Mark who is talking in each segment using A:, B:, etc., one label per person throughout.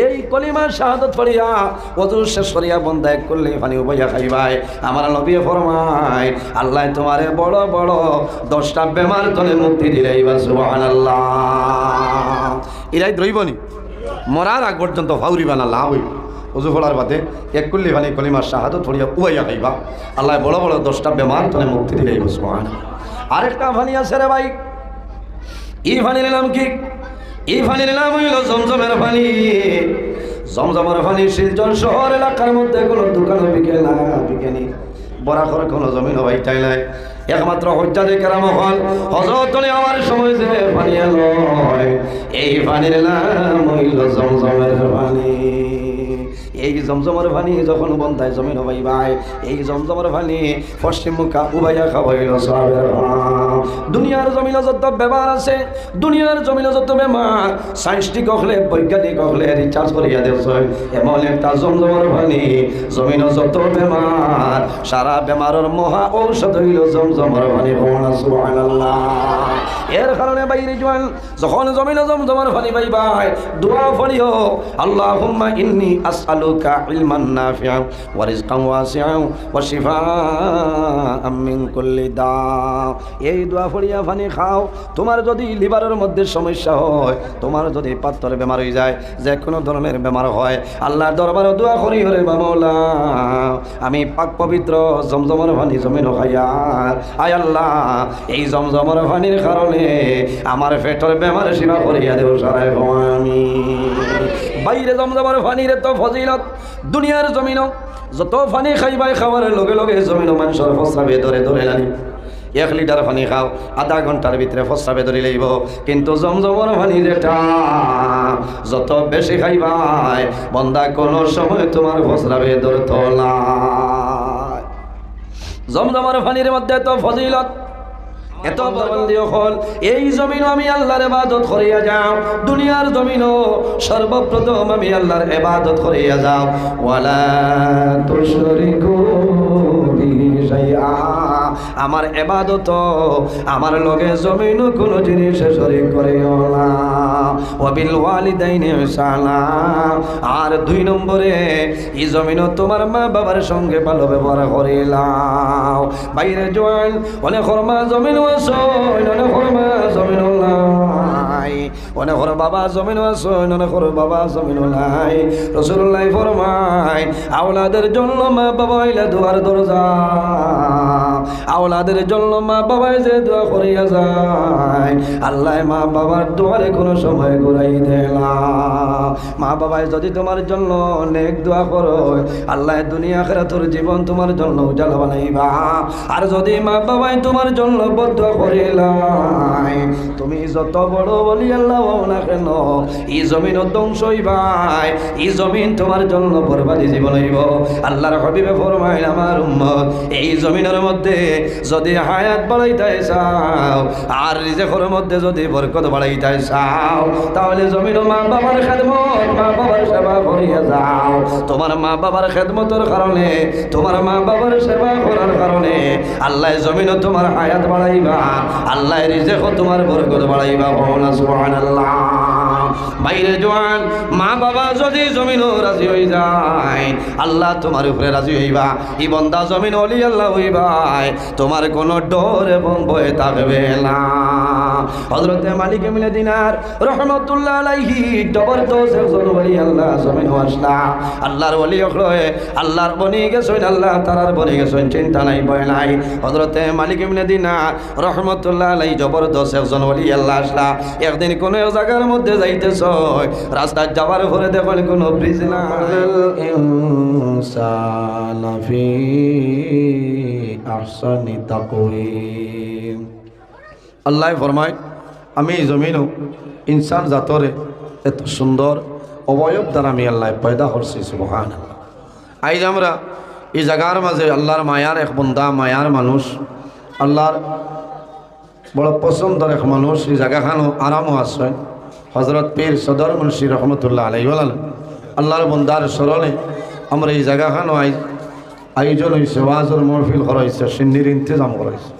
A: এই কলিমা শাহাদাত পড়িয়া ওযু শেষ করিয়া বন্দা এক করলে পানি উবাইয়া খাইবাই। আমার নবী ফরমায় আল্লাহ তোমারে বড় বড় 10টা বেমার তলে মুক্তি দিলাইবা সুবহানাল্লাহ। এরাই দ্রইবনি মরার আগ পর্যন্ত ফাউরিবা না লাভ হইব। ওযু পড়ার বাদে এক করলে পানি কলিমা শাহাদাত পড়িয়া উবাইয়া খাইবা, আল্লাহ বড় বড় 10টা বেমার তলে মুক্তি দিলাইবা সুবহানাল্লাহ। আরেকটা পানি আছে রে ভাই, এই পানির নাম কি? এই পানির নাম হইল জমজমের পানি। জমজমের পানি শিলচর শহর এলাকার মধ্যে কোনো দোকানও বিকে না, বিকেনি বড়া করে কোনো জমিন হবাই চাই নাই। একমাত্র হজ্জাদে কেরাম হল হজরতলে আমার সময় যে পানি লয়, এই পানির নাম হইল জমজমের পানি। এই জমজমের পানি যখন বন্ধায় জমিন হবাই ভাই, এই জমজমের পানি পশ্চিম মুখা উবাইয়া খাওয়াইল সবের। দুনিয়ার জমিনে যত বেমার আছে, দুনিয়ার জমিনে যত বেমার সাইন্টিফিক হলে বৈজ্ঞানিক হলে রিচার্জ করিয়া দিয়েছে, এমন একটা জমজমের পানি জমিনে যত বেমার সারা বেমারের মহা ঔষধ হইল জমজমের পানি। সুবহানাল্লাহ। এর কারণে বাইরে জোয়ান যখন জমিনে জমজমের পানি পাই ভাই দোয়া পড়িও, আল্লাহুম্মা ইন্নী আসআলুকা ইলমান নাফিআ ওয়া রিজকান ওয়াসিআ ওয়া শিফাআম মিন কুল্লি দা। এই দোয়া পড়িয়া পানি খাও। তোমার যদি লিভারের মধ্যে সমস্যা হয়, তোমার যদি পাথরের বেমার হয়ে যায়, যে কোনো ধরনের বেমার হয়, আল্লাহর দরবারে দোয়া করি ওরে মাওলা আমি পাক পবিত্র জমজমের পানি জমিন খাইয়া, আয় আল্লাহ এই জমজমের পানির কারণে আমার পেটের বেমার সেবা করিয়া দেব সারাই আমি। বাইরে জমজমের পানির তো ফজিলত, দুনিয়ার জমিন যত পানি খাইবাই খাওয়ার লগে লগে জমিন মানুষের প্রস্রাবে ধরে ধরে আনি। 1 লিটার পানি খাও, আধা ঘন্টার ভিতরে প্রস্রাবে ধরে লইব, কিন্তু জমজমের পানি যেটা যত বেশি খাইবাই বন্দা কোনো সময় তোমার প্রস্রাবে ধরত না। জমজমের পানির মধ্যে তো ফজিলত এত বন্দি হল। এই জমিন আমি আল্লাহর ইবাদত করিয়া যাও, দুনিয়ার জমিন সর্বপ্রথম আমি আল্লাহর ইবাদত করিয়া যাও। ওয়ালা তুশরিকু বিহি শাইআ, আমার ইবাদত আমার লগে জমিন কোনো জিনিস শরীক করিও না। ওয়া বিল ওয়ালিদাইনি ইহসানা, আর 2 নম্বরে এই জমিন তোমার মা বাবার সঙ্গে ভালো ব্যবহার করিলাও। বাইরে জোয়ান অনেক মা জমিন অনেক বাবা জমিন অনেক বাবা জমিন নাই। রাসূলুল্লাহ ফরমায় আওলাদের জন্য মা বাবা হইলে দুয়ার দরজা, আওলাদের জন্য মা বাবাই যে দোয়া করিয়া যায়, আল্লাহ মা বাবার দুয়ারে কোনো সময় ঘুরাই দেয় না। মা বাবাই যদি তোমার জন্য নেক দোয়া করো, আল্লাহ দুনিয়া আখিরাতের জীবন তোমার জন্য উজালা বানাইবা। আর যদি মা বাবাই তোমার জন্য বদদোয়া করিলাই, তুমি যত বড় বলি আল্লাহ হও না কেন, এই জমিন ধ্বংস হইবাই, এই জমিন তোমার জন্য বরবাদি জীবন হইব। আল্লাহর হাবিবে ফরমাইল আমার উম্মত এই জমিনের মধ্যে যদি হায়াত বাড়াইতে চাও, আর রিজিকের মধ্যে যদি বরকত বাড়াইতে চাও, তাহলে জমিন মা বাবার খেদমত, মা বাবার সেবা করিয়া যাও। তোমার মা বাবার খেদমতের কারণে, তোমার মা বাবার সেবা করার কারণে আল্লাহ জমিন তোমার হায়াত বাড়াইবা, আল্লাহ রিজিক তোমার বরকত বাড়াইবা। সুবহানাল্লাহ। বাইরে জোয়ান মা বাবা যদি জমিনও রাজি হয়ে যায়, আল্লাহ তোমার উপরে রাজি হইবা। এই বন্দা জমিন অলি আল্লাহ হইবাই, তোমার কোনো ডর এবং ভয় থাকবে না। হযরতে মালিক ইবনে দিনার রাহমাতুল্লাহ আলাইহি জবরদস্ত একজন ওলি আল্লাহ জমিন আসলা, আল্লাহর ওলি হয়ে আল্লাহর বনি গেছেন, আল্লাহ তারার বনি গেছেন, চিন্তা নাই ভয় নাই। হযরতে মালিক ইবনে দিনার রাহমাতুল্লাহ আলাইহি জবরদস্ত একজন ওলি আল্লাহ আসলা। একদিন কোন জায়গার মধ্যে যাইতেছ, রাস্তা যাওয়ার পরে দেখেন কোনো ব্রিজ না, ইনসান ফি আহসানি তাকওয়িম। আল্লাহ ফরমায় আমি জমিনও ইনসান জাতরে এত সুন্দর অবয়ব দ্বারা আমি আল্লাহ পয়দা করছি। সুবহানাল্লাহ। আজ আমরা এই জায়গার মাঝে আল্লাহর মায়ার এক বন্দা, মায়ার মানুষ, আল্লাহর বড় পছন্দের এক মানুষ, এই জায়গাখানো আরামও আছে। হজরত পীর সদর মুন্সি রহমতুল্লাহ আলাইহি আল্লাহর বন্দার স্মরণে আমরা এই জায়গাখানো আয়োজন হয়েছে, ওয়াজের মহফিল করা হয়েছে, সিন্নির ইন্তজাম করা হয়েছে।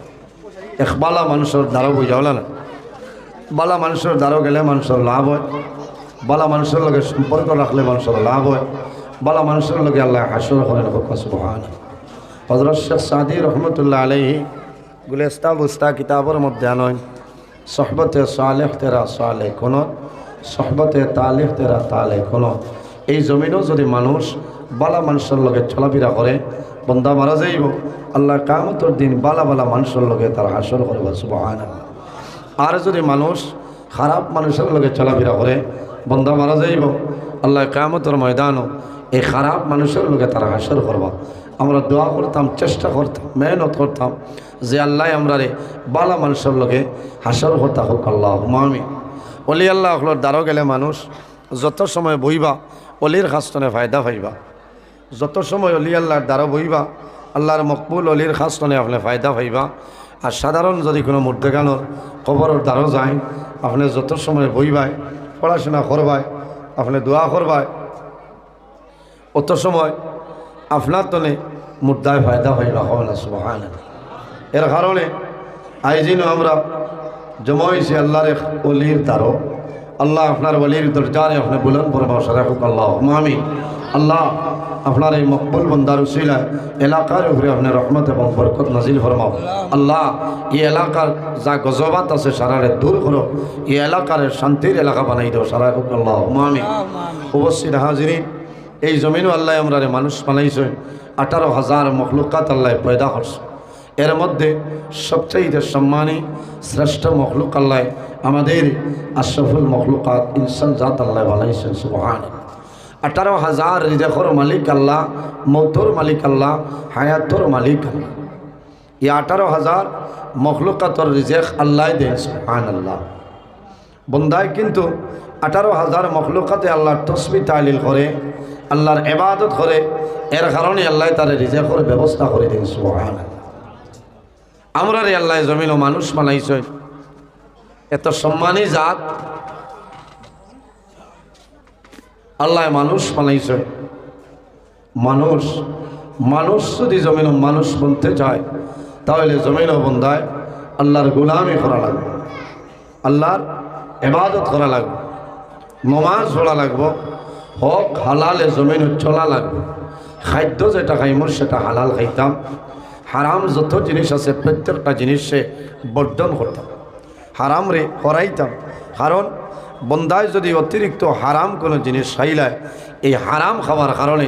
A: এক বালা মানুষের দ্বারা বুঝা হল না, বালা মানুষের দ্বারা গেলে মানুষের লাভ হয়, বালা মানুষের লগে সম্পর্ক রাখলে মানুষের লাভ হয়, বালা মানুষের লগে আল্লাহ হাসর করেন। সুবহানাল্লাহ। হযরত শেখ সাদি রহমতুল্লাহ আলাইহি গুলিস্তা বুস্তা কিতাবের মধ্যে আনয় সোহবতে সালেহ তেরা সালে কোন, সোহবতে তালেহ তেরা তালে কোন। এই জমিনও যদি মানুষ বালা মানুষের লগে চলাফেরা করে, বন্দা মারা যাইব, আল্লাহ কিয়ামতের দিন বালা বালা মানুষের লগে তার হাসর করবে। সুবহানাল্লাহ। আর যদি মানুষ খারাপ মানুষের লগে চলাফেরা করে, বন্দা মারা যাইব, আল্লাহ কিয়ামতের ময়দানও এই খারাপ মানুষের লগে তারা হাসর করবা। আমরা দোয়া করতাম, চেষ্টা করতাম, মেহনত করতাম যে আল্লাহ আমরা রে বালা মানুষের লগে হাসর করতা হোক। আল্লাহুম্মা আমিন। অলি আল্লাহ হলোর দ্বারও গেলে মানুষ যত সময় বইবা অলির খাস্তনে ফায়দা পাইবা, যত সময় অলি আল্লাহর দ্বারা বইবা আল্লাহর মকবুল অলির খাস্তনে আপনি ফায়দা পাইবা। আর সাধারণ যদি কোনো মুর্দেগানোর কবরের দ্বারও যায়, আপনি যত সময় বইবাই পড়াশোনা করবাই, আপনি দোয়া করবাই, অত সময় আপনার তনে মুদ্রায় ফায়দা পাইবা। হওয়া সুবহানাল্লাহ। এর কারণে আইজিনও আমরা জমা হয়েছি আল্লাহর এক অলির দ্বারও। আল্লাহ আপনার অলির দরজারে আপনি বুলন্দ ফরমাও সারাকুক। আল্লাহুম্মা আমিন। আল্লাহ আপনার এই মকবুল বন্দার উসিলায় এলাকার উপরে আপনার রহমত এবং বরকত নাজিল ফরমাও। আল্লাহ এই এলাকার যা গজবাত আছে সারারে দূর করো, এই এলাকার শান্তির এলাকা বানাই দাও সারাকুক। আল্লাহুম্মা আমিন। উপস্থিত হাজিরিন, এই জমিনও আল্লাহ আমরা মানুষ বানাইছে, 18,000 মখলুকাত আল্লাহ পয়দা করছে। এর মধ্যে সবচেয়ে সম্মানী শ্রেষ্ঠ মখলুক আল্লাহ আমাদের আশরাফুল মখলুকাত ইনসান জাত আল্লাহ বানাইছেন। সুবহানাল্লাহ। 18,000 রিজেকর মালিক আল্লাহ, মৌতর মালিক আল্লাহ, হায়াতর মালিক আল্লাহ। এই 18,000 মখলুকাতর রিজেক আল্লাহ দেন। সুবহানাল্লাহ। বন্দায় কিন্তু 18,000 মখলুকাতে আল্লাহর তসবিহ তাহলিল করে, আল্লাহর ইবাদত করে, এর কারণে আল্লাহ তার রিজেকর ব্যবস্থা করে দেন। সুবহানাল্লাহ। আমরা রে আল্লাহ জমিন ও মানুষ বানাইছে, এত সম্মানী জাত আল্লাহ মানুষ বানাইছে। মানুষ মানুষ যদি জমিন ও মানুষ বলতে চায়, তাহলে জমিন ও বন্দায় আল্লাহর গোলামি করা লাগবে, আল্লাহর ইবাদত করা লাগবে, নমাজ পড়া লাগবে, হক হালালে জমিন চলা লাগবে। খাদ্য যেটা খাইমর সেটা হালাল খাইতাম, হারাম যত জিনিস আছে প্রত্যেকটা জিনিসে বর্জন করতাম, হারাম রে হরাইতাম। কারণ বন্দায় যদি অতিরিক্ত হারাম কোনো জিনিস খাইলায়, এই হারাম খাওয়ার কারণে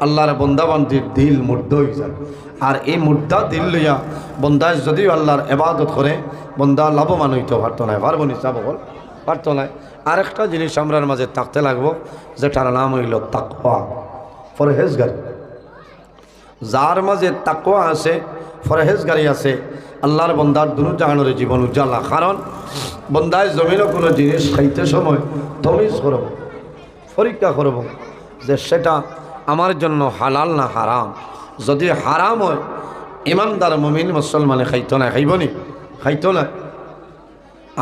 A: আল্লাহর বন্দাবান্দির দিল মুর্দা হয়ে যায়। আর এই মুর্দা দিল লইয়া বন্দায় যদিও আল্লাহর ইবাদত করে, বন্দা লাভবান হইতে পারতো না, পারবো নিচা বল পারতো না। আরেকটা জিনিস আমরার মাঝে থাকতে লাগবো, যেটার নাম হইল তাকওয়া, পরহেজগারি। যার মাঝে তাকওয়া আছে, পরহেজগারি আছে, আল্লাহর বন্দার দুনু জাহানের জীবন উজ্জ্বলা। কারণ বন্দায় জমিনও কোনো জিনিস খাইতে সময় তমিজ করব, পরীক্ষা করব যে সেটা আমার জন্য হালাল না হারাম। যদি হারাম হয়, ইমানদার মুমিন মুসলমানে খাইতো না, খাইবনি, খাইতো না।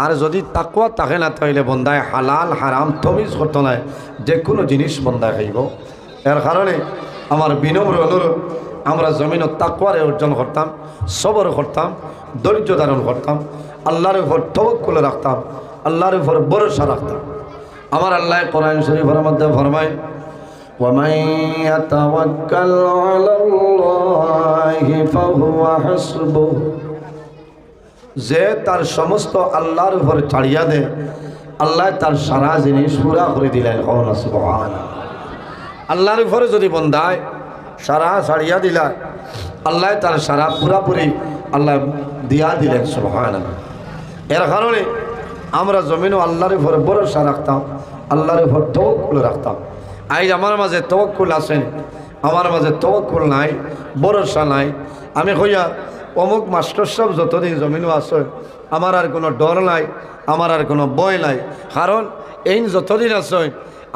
A: আর যদি তাকওয়া থাকে না, তাহলে বন্দায় হালাল হারাম তমিজ করতো না, যে কোনো জিনিস বন্দায় খাইব। এর কারণে আমার বিনম্র অনুরোধ, আমরা জমিনত তাকওয়ারে অর্জন করতাম, সবর করতাম, ধৈর্য ধারণ করতাম, আল্লাহর উপর তাওয়াক্কুল রাখতাম, আল্লাহর উপর ভরসা রাখতাম। আমার আল্লাহ কোরআন শরীফের মধ্যে ফরমায়, وَمَن يَتَوَكَّلْ عَلَى اللَّهِ فَهُوَ حَسْبُهُ। যে তার সমস্ত আল্লাহর উপর ছাড়িয়া দে, আল্লাহ তার সারা জিনিস পুরা করে দিলেন। সুবহানাল্লাহ। আল্লাহর উপরে যদি বন্দায় সারা ছাড়িয়া দিলা, আল্লাহ তার সারা পুরাপুরি আল্লাহ দিয়া দিলেন। সুবহানাল্লাহ। এর কারণে আমরা জমিনও আল্লাহর উপর ভরসা রাখতাম, আল্লাহর উপর তাওয়াক্কুল রাখতাম। আজ আমার মাঝে তাওয়াক্কুল আছেন, আমার মাঝে তাওয়াক্কুল নাই, ভরসা নাই। আমি কইয়া অমুক মাস্টার সাহেব যতদিন জমিনও আছে, আমার আর কোনো ডর নাই, আমার আর কোনো ভয় নাই। কারণ এই যতদিন আছে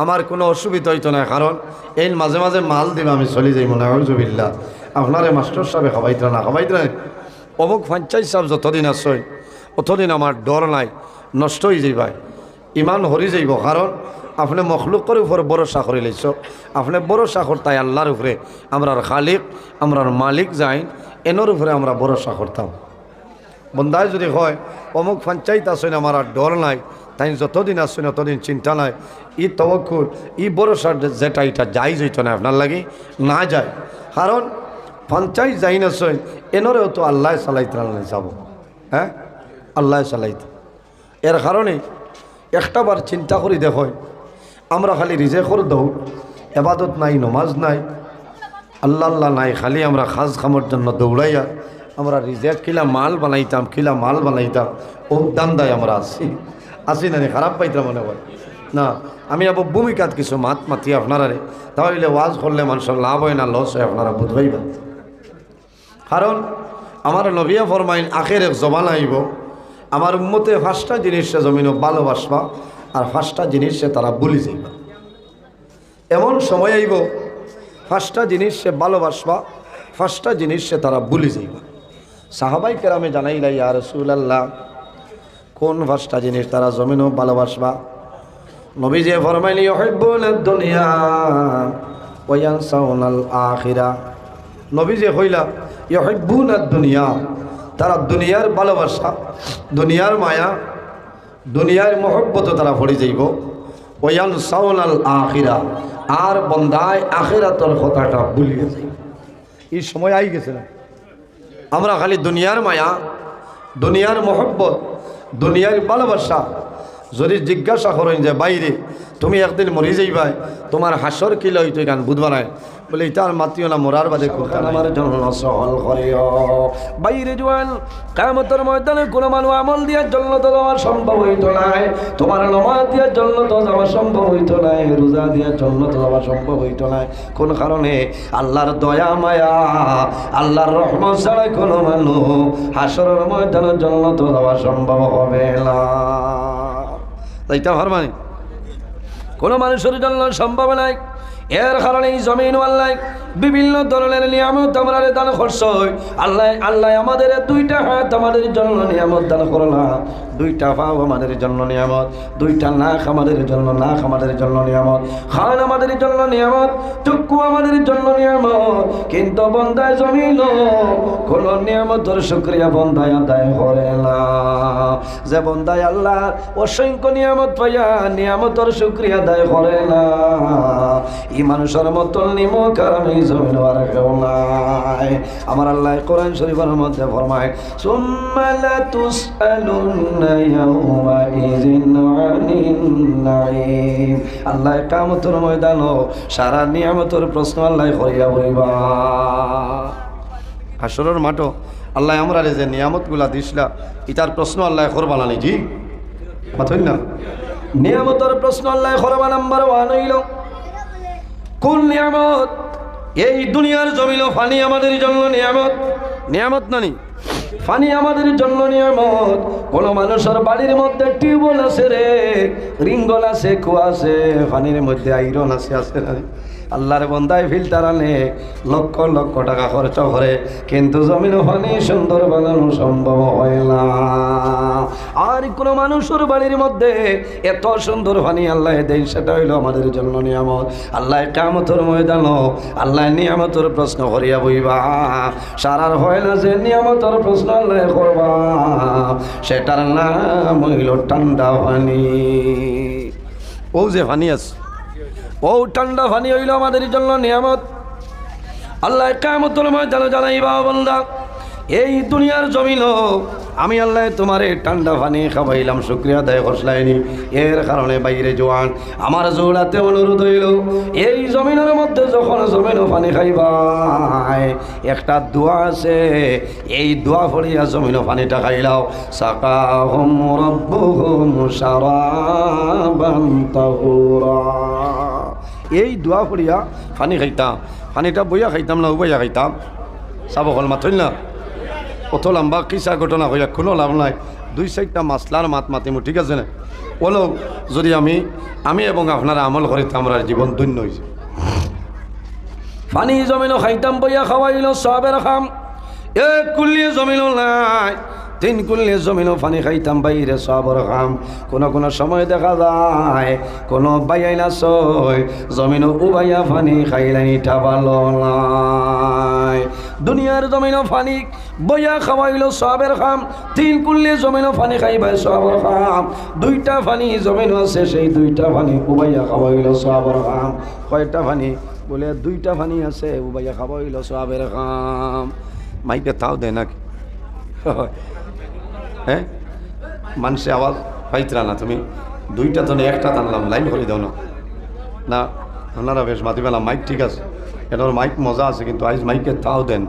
A: আমার কোনো অসুবিধা হইতো না। কারণ এই মাঝে মাঝে মাল দিব, আমি চলি যাই মনে হয় জুবিল্লা আপনার মাস্টার সাহেব খাবাইতে না, খাবাইতে নাই। অমুক পঞ্চায়েত সাহেব যতদিন আছে অতদিন আমার ডর নাই, নষ্ট হয়ে যাইবাই, ইমান হরি যাইব। কারণ আপনি মখলুকের উপর ভরসা করে লাইছ, আপনি ভরসা করতাই আল্লাহর উপরে। আমরার খালিক, আমরার মালিক যাই, এনোর উপরে আমরা ভরসা করতাম। বন্দায় যদি হয় অমুক পঞ্চায়েত আছে আমার আর ডর নাই, তাই যতদিন আসছেন ততদিন চিন্তা নাই ই তওয়াক্কুল ই ভরসা যেটা এটা যাই যেত না আপনার লাগে না যায় কারণ পঞ্চায়েত যাই না সই এনরেও তো আল্লাহ চালাইতে যাব হ্যাঁ আল্লাহ চালাইতে এর কারণে একটাবার চিন্তা করি দেখো আমরা খালি রিজেকর দৌড় এবাদত নাই নমাজ নাই আল্লাহ আল্লাহ নাই খালি আমরা খাস খামর জন্য দৌড়াইয়া আমরা রিজেক কিলা মাল বানাইতাম ও দান্দায় আমরা আসি না খারাপ পাইতাম মনে হয় না আমি আবার ভূমিকাত কিছু মাতি আপনারা তাহলে ওয়াজ করলে মানুষের লাভ হয় না লস হয় আপনারা বুঝবাইবেন কারণ আমার নবিয়া ফরমাইন আখের এক জবান আইব আমার উম্মতে 5টা জিনিস সে জমিনও ভালোবাসবা আর 5টা জিনিস সে তারা ভুলি যাইবা এমন সময় আইব 5টা জিনিস সে ভালোবাসবা 5টা জিনিস সে তারা ভুলি যাইবা সাহাবাই কেরামে জানাইলা ইয়া রাসূলুল্লাহ কোন 5টা জিনিস তারা জমিনও ভালোবাসবা নবীজি ফরমাইলেন ইউহিব্বুনাদ দুনিয়া ওয়া ইয়ানসাউনাল আখিরা নবীজি কইলা ইউহিব্বুনাদ দুনিয়া তারা দুনিয়ার ভালোবাসা দুনিয়ার মায়া দুনিয়ার মহব্বত তারা পড়ে যাইব ওয়া ইয়ানসাউনাল আখিরা আর বন্দায় আখিরাতের কথাটা ভুলিয়ে যাইব এই সময় আই গেছে না আমরা খালি দুনিয়ার মায়া দুনিয়ার মহব্বত দুনিয়ার ভালোবাসা যদি জিজ্ঞাসা করেন যে বাইরে তুমি একদিন মরি যাইবাই তোমার হাসর কি লই তুই গান বুধবার বলে ইতার মাতিও না মরার বাদে আমার জন্য সহল করিও বাইরে জোয়ান কিয়ামতের ময়দানে কোন মানুষ আমল দিয়ে জান্নাতে যাওয়া সম্ভব হইতো না তোমার নামাজ দিয়ে জান্নাতে যাওয়া সম্ভব হইতো না রোজা দিয়ে জান্নাতে যাওয়া সম্ভব হইতো না কোন কারণে আল্লাহর দয়া মায়া আল্লাহর রহমত ছাড়া কোন মানুষ হাসরের ময়দানে জান্নাতে যাওয়া সম্ভব হবে না তাইটা হারমানি কোনো মানুষের জন্য সম্ভব নাই এর কারণে এই জমিন আল্লাহ বিভিন্ন ধরনের নিয়ামত আমরা দান করছে আল্লাহ আমাদের 2টা হাত আমাদের জন্য নিয়ামত দান করলাম 2টা পা আমাদের জন্য নিয়ামত 2টা নাক আমাদের জন্য নিয়ামত খান আমাদের জন্য নিয়ামত চক্ষু আমাদের জন্য নিয়ামত কিন্তু বন্দায় জমিন কোন নিয়ামতের শুকরিয়া বন্দায় আদায় করে না যে বন্দায় আল্লাহ অসংখ্য নিয়ামত পাইয়া নিয়ামতের শুকরিয়া আদায় করে না এই মানুষের মতন নিমক আর আমি জমিন আর কেউ নাই আমার আল্লাহ কোরআন শরীফের মধ্যে ফরমায় সুম্মা লা তুসআলুনা ইয়াওমা ইযিন আনিন নাঈম আল্লাহ কিয়ামতের ময়দানে সারা নিয়ামতের প্রশ্ন আল্লাহ করিয়া বইবা হাসরের মাঠে আল্লাহ আমরা যে নিয়ামতগুলা দিছলা ইতার প্রশ্ন আল্লাহ করবা না জি মাথুন না নিয়ামতের প্রশ্ন আল্লাহ করবা নাম্বার 1 হইল কোন নিয়ামত এই দুনিয়ার জমিল পানি আমাদের জন্য নিয়ামত নানি পানি আমাদের জন্য নিয়ামত কোন মানুষের বাড়ির মধ্যে টিউবওয়েল আছে রে রিঙ্গল আছে কুয়া আছে পানির মধ্যে আয়রন আছে না আল্লাহর বন্দায় ফিল্টার আনে লক্ষ লক্ষ টাকা খরচ করে কিন্তু জমিন পানি সুন্দর বানানো সম্ভব হয় না আর কোন মানুষের বাড়ির মধ্যে এত সুন্দর পানি আল্লাহ দেয় সেটা হইল আমাদের জন্য নিয়ামত আল্লাহ কিয়ামতের ময়দানে আল্লাহ নিয়ামতের প্রশ্ন করিয়া বইবা সারার হয় না যে নিয়ামতের প্রশ্ন আল্লাহ করবা সেটার নাম হইল ঠান্ডা পানি ও যে পানি আছে ও ঠান্ডা পানি হইল আমাদের জন্য নিয়ামত আল্লাহ কিয়ামতের ময়দানে জানাইবা বান্দা এই দুনিয়ার জমিন আমি আল্লাহ তোমারে ঠান্ডা পানি খাওয়াইলাম শুকরিয়া আদায় করলাইনি এর কারণে বাইরে জোয়ান আমার জোড়াতে অনুরোধ হইল এই জমিনের মধ্যে যখন জমিন পানি খাইবাই একটা দোয়া আছে এই দোয়া পড়িয়া জমিন পানিটা খাইলাও সাকাহুম রাব্বুহুম শারাবান তাহুরা এই দোয়া পড়িয়া পানি খাইতাম পানিটা বইয়া খাইতাম না উবাইয়া খাইতাম চাব হল মাথইল না অত লম্বা কিসা ঘটনা হইয়া কোনো লাভ নাই 2-4টা মাসলার মাতিমু ঠিক আছে না বলো যদি আমি এবং আপনারা আমল করিতে আমরা জীবন ধন্য হয়েছে পানি জমিনও খাইতাম বইয়া খাওয়াইল সবের খাম এ কুলিয়ে জমিনও নাই তিন কুল্লি জমিনও পানি খাইতাম বাইরে সবর খাম। কোন সময় দেখা যায় কোনো বাইয়াইনা সই জমিনও উবাইয়া পানি খাইলেন ইটা ভালো নয়। দুনিয়ার জমিনও পানি বইয়া খাওয়াইল সবের খাম। তিন কুল্লি জমিনও পানি খাইবাই সবর খাম। দুইটা পানি জমিনও আছে সেই দুইটা পানি উবাইয়া খাওয়াইল সবর খাম। কয়টা পানি বলে দুইটা পানি আছে উবাইয়া খাওয়াইল সবের খাম। মাইকে তাও দেয় নাকি? হ্যাঁ মানুষে আওয়াজ পাইতরা না তুমি দুইটা তো একটা টানলাম লাইন করে দাও না। না ওনারা বেশ মাতি পেলাম মাইক ঠিক আছে, এটার মাইক মজা আছে, কিন্তু আজ মাইকে তাও দেন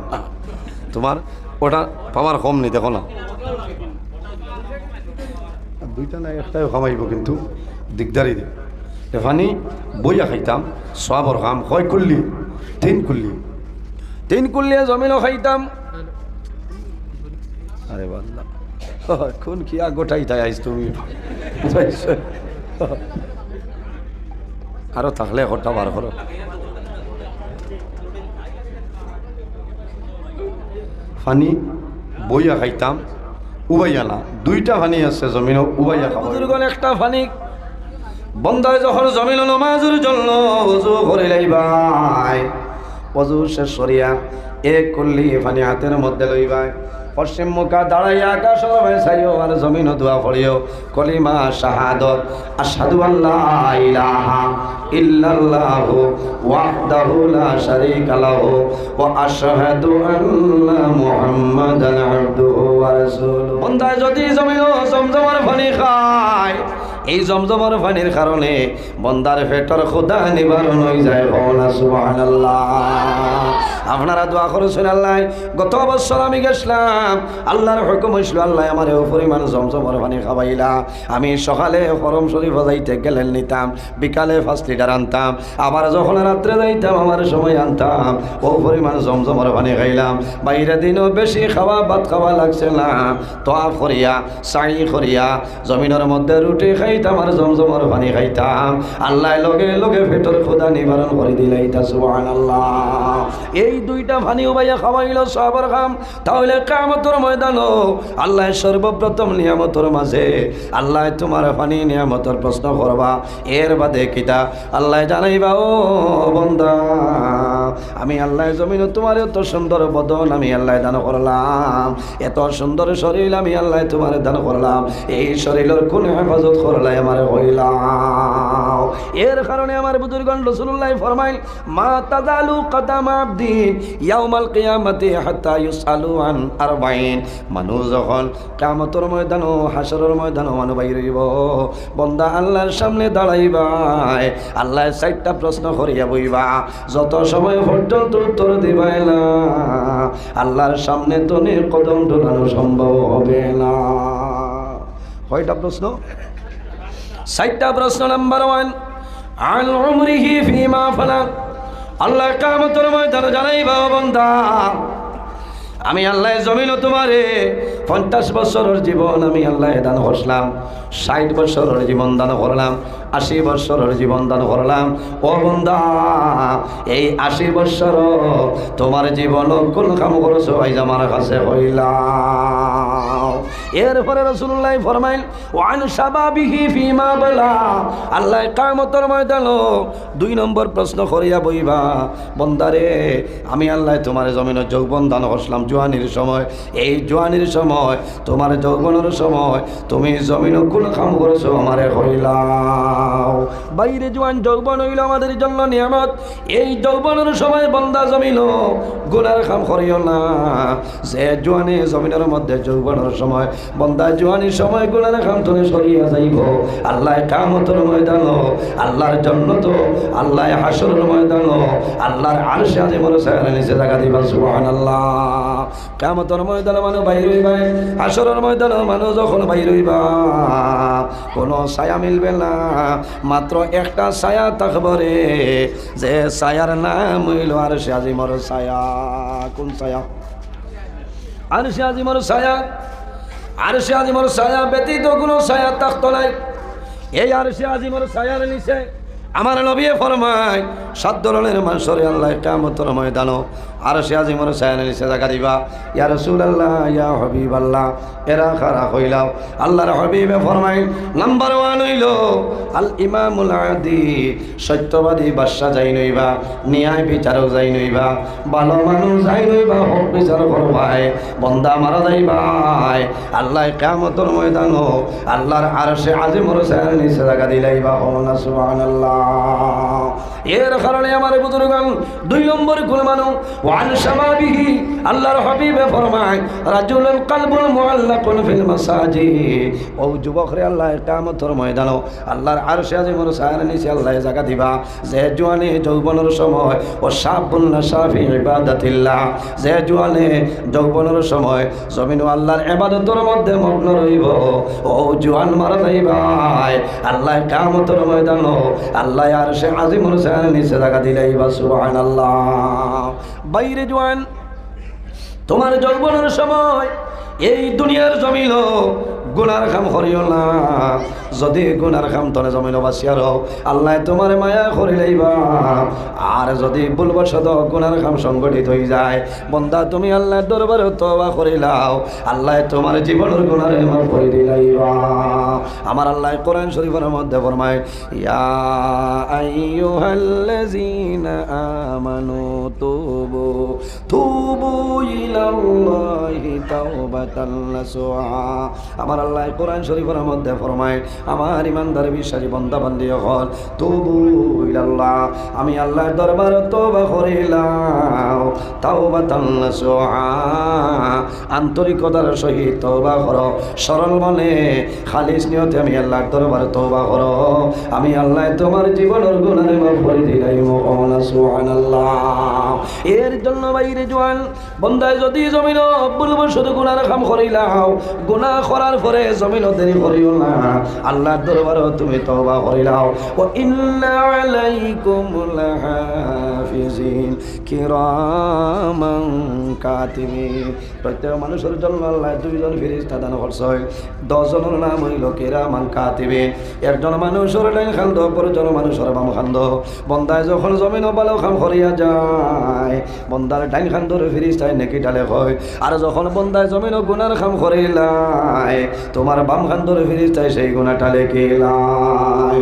A: তোমার ওটা পাওয়ার কম নেই দেখো না। দুইটা না একটাই খামাইব কিন্তু দিকদারি দে। এখানে বইয়া খাইতাম সবর খাম। কয় কুল্লি? তিন কুল্লি। তিন কুল্লি জমিনও খাইতাম। আরে বাল্লা কোন কি গোটাই তাই আইস তুমি আরো থাকলে ঘরটা বার করো। ফানি বইয়া খাইতাম উবাইয়া না। দুইটা ফানি আছে জমিন উবাইয়া খাবার। একটা ফানি বন্দায় যখন জমিন নমাজের জন্য ওযু করে লইবাই, ওযু শেষ করিয়া এক কুল্লি ফানি হাতের মধ্যে লইবাই, পশ্চিম মুখা দাঁড়াইয়া আকাশের ভাই চাইও আর জমিন দোয়া পড়িও কলিমা শাহাদত আশহাদু আল্লা ইলাহা ইল্লাল্লাহু ওয়াহদাহু লা শারীকা লাহু ওয়া আশহাদু আন্না মুহাম্মাদান আবদুহু ওয়া রাসূলুহু। বান্দা যদি জমিন জমজমের পানি খায়, এই জমজমের পানির কারণে বন্দার পেটের ক্ষুধা নিবারণ হয়ে যায়। বলা সুবহানাল্লাহ। আপনারা দোয়া করেছেন আল্লাহ গত বছর আমি গেছিলাম, আল্লাহর হুকুম হইছিল আল্লাহ আমার পরিমাণ জমজমের পানি খাওয়াইলা। আমি সকালে হরম শরীফ যাইতে গেলেন নিতাম, বিকালে 5 লিটার আনতাম, আবার যখন রাত্রে যাইতাম আমার সময় আনতাম, ও পরিমাণ জমজমের পানি খাইলাম। বাইরে দিনও বেশি খাওয়া ভাত খাওয়া লাগছে না, তোয়াফ করিয়া সাই করিয়া জমিনের মধ্যে রুটি খাইতাম আর জমজমের পানি খাইতাম। আল্লাহ লগে লগে পেটের ক্ষুধা নিবারণ করে দিলাইতা সুবহানাল্লাহ। এই দুইটা পানি উবাইয়া খাওয়াইল সবার খাম। তাহলে কিয়ামতের ময়দানও আল্লাহ সর্বপ্রথম নিয়ামতের মাঝে আল্লাহ তোমার পানি নিয়ামতের প্রশ্ন করবা। এর বাদে কিতা আল্লাহ জানাইবা, ও বান্দা আমি আল্লাহ জমিন তোমার এত সুন্দর বদন আমি আল্লাহ দান করলাম, এত সুন্দর শরীর আমি আল্লাহ তোমার দান করলাম, এই শরীরের কোন হেফাজত করলাই আমার হইলাম। এর কারণে আমার বুজুর্গণ রাসূলুল্লাহ ফরমাইল মা তাজালু কদাম আবদি ইয়াউমাল কিয়ামতি হাত্তা ইউসালু আন আরবাইন। মানুষ যখন কিয়ামতের ময়দান ও হাসরের ময়দান মানুষ বাইর হইব, বান্দা আল্লাহর সামনে দাঁড়াইবাই, আল্লাহ 4টা প্রশ্ন করিয়া বইবা। যত সময় পর্যন্ত উত্তর দিবাই না আল্লাহর সামনে তো কদম ঢোলানো সম্ভব হবে না। কয়টা প্রশ্ন? 4টা প্রশ্ন। নাম্বার 1 আন উমরিহি ফিমা ফানা। আল্লাহ কিয়ামতের ময়দানে জানাইবা, বান্দা আমি আল্লাহ জমিন তোমারে 50 বছরের জীবন আমি আল্লাহ দান করলাম, 60 বছরের জীবন দান করলাম, 80 বছরের জীবন দান করলাম। ও বান্দা এই 80 বছর তোমার জীবন কোন কাম করছো আইজ আমার কাছে হইলাম। এরপরে রাসূলুল্লাহ ফরমাইল ওয়ান শাবাবিহি ফিমা বালা। আল্লাহ কিয়ামতের ময়দানে 2 নম্বর প্রশ্ন করিয়া বইবা, বান্দারে আমি আল্লাহ তোমার জমিনে যৌবন দান করলাম জওয়ানির সময়, এই জওয়ানির সময় তোমার যৌবনের সময় তুমি জমিনে কোন কাম করেছো আমারে হইলাও। বাইরে জওয়ান যৌবন হইল আমাদের জন্য নিয়ামত, এই যৌবনের সময় বান্দা জমিনে গুনার কাম করিও না। যে জওয়ানি জমিনের মধ্যে যৌবনের সময় বান্দা জওয়ানির সময় গুনার কাম তুমি সরিয়া যাইব, আল্লাহ কিয়ামতের ময়দানে আল্লাহর জান্নাত আল্লাহ হাসরের ময়দানে আল্লাহর আরশে আজিমের ছায়ার নিচে জায়গা দিবা। সুবহানাল্লাহ। কিয়ামতের ময়দানে মানুষ বাইর হইবা, হাসরের ময়দানে মানুষ যখন বাইর হইবা কোনো ছায়া মিলবে না, মাত্র একটা ছায়া থাকবে রে, যে ছায়ার নাম হইল আরশে আজিমের ছায়া। কোন ছায়া? আরশে আজিমের ছায়া। আরশে আজিমের ছায়া ব্যতীত কোনো ছায়া থাকতো নাই। এই আরশে আজিমের ছায়ার নিচে আমার নবী ফরমায় 7 ধরনের মানুষরে আল্লাহ কিয়ামতের ময়দানো আরশে আজিমের ছায়ায় নিচে জায়গা দিবা। ইয়া রাসূলুল্লাহ, ইয়া হাবিবাল্লাহ, এরা কারা কইলাও? আল্লাহর হাবিবে ফরমায় নাম্বার 1 হইল আল ইমামুল আদিল, সত্যবাদী বাদশা যাই নইবা, ন্যায় বিচারক যাই নইবা, ভালো মানুষ যাই নইবা, হক বিচার করবাই, বান্দা মারা যাইবাই। আল্লাহ কিয়ামতের ময়দানো আল্লাহর আরশে আজিমের ছায়ায় নিচে জায়গা দিলাইবা। সুবহানাল্লাহ। এর কারণে আমার বুজুর্গান 2 নম্বর কোন মানুষ ওয়ান শাবাবিহি, আল্লাহর হাবিবে ফরমায় রাজুলুল কলবুল মুআল্লাকুন ফিল মাসাজিদ, ও যুবকরে আল্লাহ কিয়ামতের ময়দানো আল্লাহর আরশে আজিমের ছায়ার নিচে আল্লাহ জায়গা দিবা। যে জওয়ানে যৌবনের সময় ও শাবুন নাশা ফি ইবাদাতিল্লাহ, যে জওয়ানে যৌবনের সময় জমিন আল্লাহর ইবাদতের মধ্যে মগ্ন রইব, ও জওয়ান মারা যাইবাই। আল্লাহ কিয়ামতের ময়দানো আল্লাহ আরশে আজিমের ছায়ার নিচে জায়গা দিলাইবা। সুবহানাল্লাহ। বাইরে জওয়ান, তোমার যৌবনের সময় এই দুনিয়ার জমিন গুনার কাম করিও না। যদি গুনার কাম তলে জমিন বাসিয়ার আল্লাহ তোমার মায়া করি লইবা। আর যদি ভুলবশত গুনার কাম সংগঠিত হয়ে যায়, বন্দা তুমি আল্লাহর দরবারে তওবা করিলাও, আল্লাহ তোমার জীবনের গুনারে মাফ করে দিলাইবা। আমার আল্লাহ কোরআন শরীফের মধ্যে ফরমায় ইয়া আইয়ুহাল্লাযীনা আমানু তুবু ইলাল্লাহি তাওবাতান নাসুহা। আমার আল্লাহ কোরআন শরীফের মধ্যে ফরমায় আমার ইমানদার বিশ্বাসী বান্দা বান্দি হল তুবু ইলাল্লাহ, আমি আল্লাহর দরবারে তওবা করিলাম, তাওবাতান নাসুহা, আন্তরিকতার সহিত তওবা করো, সরল মনে খালিস নিয়তে আমি আল্লাহর দরবারে তওবা করো, আমি আল্লাহ তোমার জীবনের গুনাহ মাফ করে দিলাম। সুবহানাল্লাহ। এর জন্য বাইরে জওয়ান বন্দায় যদি জমিন ভুলবশত গুনার কাম করিলাও, গুনাহ করার পরে জমিন দেরি করিও না, আল্লাহর দরবারে তুমি তওবা করিলাও। ওয়া ইন্না আলাইকুম লাহাফিজিন কিরামান কাতিবিন, প্রত্যেক মানুষের জন্য আল্লাহ 2 জন ফেরেশতা দান করছে। 10 জনের নাম হইল কিরামান কাতিবিন। একজন মানুষের ডাইন খান্দ, অপরজন মানুষের বাম খান্দ। বন্দায় যখন জমিন ভালো কাম করিয়া যায়, বন্দার ডাইন খান্দর ফেরেশতায় নেকি ডালে হয়। আর যখন বন্দায় জমিন গুনার কাম করিলাই, তোমার বাম খান্দর ফেরেশতায় সেই গুনাহটা লেখিলাই।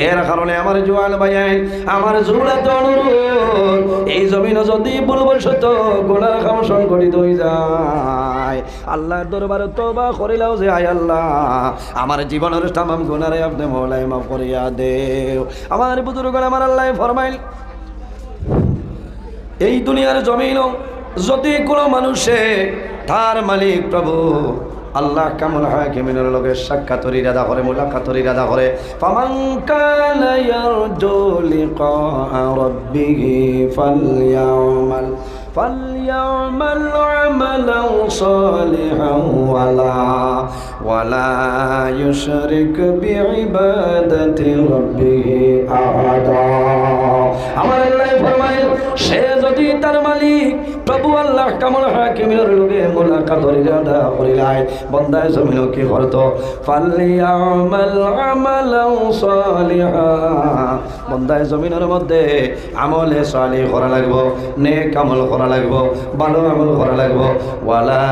A: এর কারণে আমার জওয়ান ভাইয়াই, আমার জোড়াতে অনুরোধ, এই জমিন যদি ভুলবশত গুনার কাম সংগঠিত হয়ে যায়, আল্লাহর দরবারে তওবা করিলাও যে আয় আল্লাহ আমার জীবনের তামাম গুনারে আপনি মওলাই মাফ করিয়া দেও। আমার বুজুর্গ আমার আল্লাহ ফরমাইল এই দুনিয়ার জমিন যদি কোনো মানুষে তার মালিক প্রভু আল্লাহ কামুল হাকিমিনের লগে সাক্ষাতের ইরাদা করে, মুলাকাতের ইরাদা করে, ফামান কানা ইয়ারজু লিকা রাব্বিহি ফালইয়ামাল আমালান সালিহান ওয়ালা ইউশরিক বিইবাদাতি রাব্বিহি আহাদা। আমার আল্লাহ ফরমায় সে যদি তার মালিক প্রভু আল্লাহ কামুল হাকিমের লগে মুলাকাতের ইরাদা করিলায়, বন্দায় জমিন কি করত, ফালইয়ামাল আমালান সালিহা, বন্দায় জমিনের মধ্যে আমলে সালিহ করা লাগবো, নেক আমল করা লাগবো, ভালো আমল করা লাগবো। ওয়ালা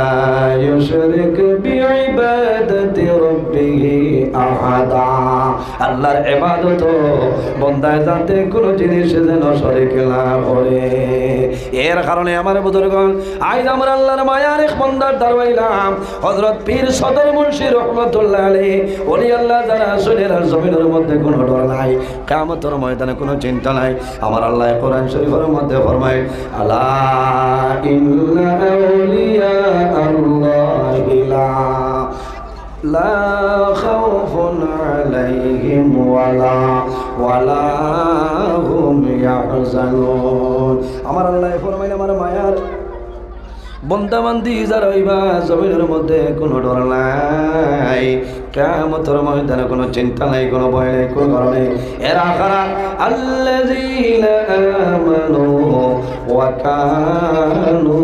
A: ইউশরিক বিইবাদাতি রাব্বিহি আহাদা, আল্লাহর ইবাদত বন্দায় যাতে কোনো জিনিস যেন শরীক না করে। এর কারণে আমার বুজুর্গগণ আজ আমরা আল্লাহর মায়ার এক বান্দার দাঁড়াইলাম, হযরত পীর সদর মুন্সি রহমাতুল্লাহ আলাইহি। ওলি আল্লাহ যারা আসলের জমিনের মধ্যে কোনো ডর নাই, কিয়ামতের ময়দানে কোনো চিন্তা নাই। আমার আল্লাহ কোরআন শরীফের মধ্যে ফরমায় আলা ইন্না আউলিয়া আল্লাহি লা খাউফুন আলাইহিম ওয়ালা হুম ইয়াহজানুন। আমার আল্লাহ ফরমায় আমার মায়ার বন্দা বান্দি যারা হইবা জমিনের মধ্যে কোনো ডর নাই, কিয়ামতের ময়দানে কোনো চিন্তা নাই, কোনো ভয় নাই, কোনো ভয় নেই। এরা কারা? আল্লাযীনা আমানু ওয়া কানু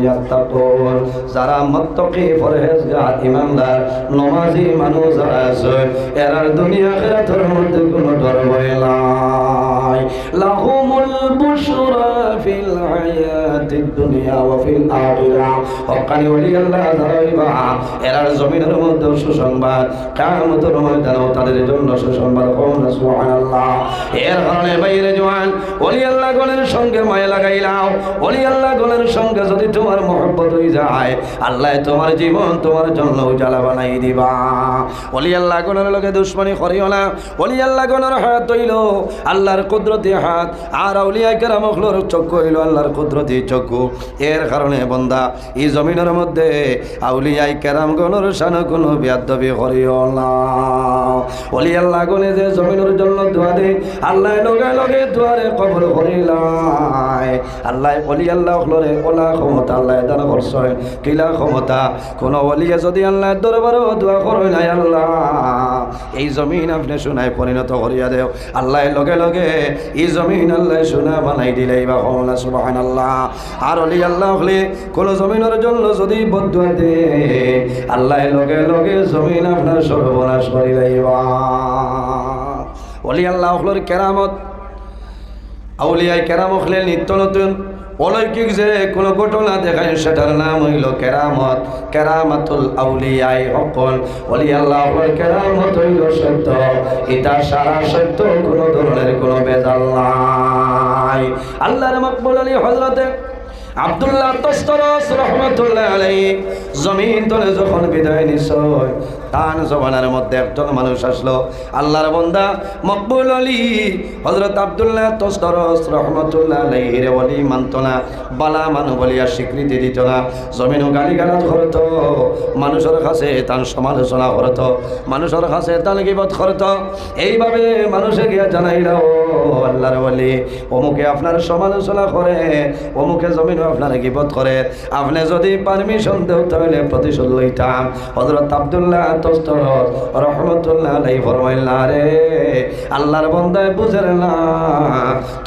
A: ইয়াত্তাকুন, যারা মুত্তাকি পরহেজগার ইমানদার নামাজি মানুষ যারা আছে, এরা দুনিয়া আখিরাতের মধ্যে কোনো ডর ভয় নাই। লাহুমুল বুশরা ফিল হায়াতিদ দুনিয়া ওয়া ফিল আখিরা হক্কানি ওলি আল্লাহ যারা এরা জমিনের মধ্যে সুসংবাদ কিয়ামতের ময়দানে তাদের জন্য সুসংবাদ কোন সুবহানাল্লাহ এর কারণে বাইরে জওয়ান ওলি আল্লাহ গণের সঙ্গে মায়া লাগাইলাও ওলি আল্লাহ গণের সঙ্গে যদি তোমার মহব্বত হয়ে যায় আল্লাহ তোমার জীবন তোমার জন্য উজালা বানাই দিবা ওলি আল্লাহ গণের লগে দুশমনি করিও না ওলি আল্লাহ গণের হাত হইল আল্লাহর কুদরতি হাত আর আউলিয়া কেরাম হলোর চক্ষু হইল আল্লাহর কুদরতি চক্ষু এর কারণে বান্দা এই জমিনের মধ্যে আউলিয়া কেরাম গণের শানে কোনো বেয়াদবি করিও না ওলি আল্লাহ গণে যে জমিনের জন্য দোয়া দেয় আল্লাহ লগে লগে দুয়ারে কবুল করিলাই আল্লাহ ওলি আল্লাহ হলরে ওলা ক্ষমতা আল্লাহ দান করছেন কিলা ক্ষমতা কোন ওলিয়া যদি আল্লাহ দরবারে দোয়া করে নাই আল্লাহ এই জমিন আপনি সোনায় পরিণত করিয়া দেও আল্লাহ লগে লগে এই জমিন আল্লাহ সোনা বানাই দিলেই বা হলা সুবহানাল্লাহ আর ওলি আল্লাহ হলে কোন জমিনের জন্য যদি বদুয়া দে আল্লাহ লগে লগে জমিন আপনার সর্বনাশ করিলেই বা ওলি আল্লাহ হলর কেরামত আউলিয়ায় কেরাম হলে নিত্য নতুন অলৌকিক যে কোনো ঘটনা দেখায় সেটার নাম হইল কেরামত কেরামাতুল আউলিয়ায় হকল ওলি আল্লাহর কেরামত হইল সত্য এটা সারা সত্য কোনো ধরনের কোনো বেজাল নাই আল্লাহর মকবুল আলী হযরতে আব্দুল্লাহ তস্তরস রহমতুল্লাহ আলাইহি জমিন তলে যখন বিদায় নিছয় তান জমানার মধ্যে একজন মানুষ আসলো আল্লাহর বান্দা মকবুল আলী হযরত আব্দুল্লাহ তস্তরস রহমতুল্লাহ আলাইহি রে ওলি মানত না বালা মানু বলিয়া স্বীকৃতি দিত না জমিনও গালিগালাজ করত মানুষের কাছে তান সমালোচনা করত মানুষের কাছে তান গীবত করত এইভাবে মানুষে গিয়া জানাইল আল্লাহর ওলি অমুকে আপনার সমালোচনা করে অমুকে জমিন আপনার গীবত করে আপনি যদি পারমিশন দেও তাহলে প্রতিশোধ লইতাম হযরত আব্দুল্লাহ তস্তরস রহমতুল্লাহ আলাইহি ফরমাইলেন রে আল্লাহর বান্দায় বুঝে না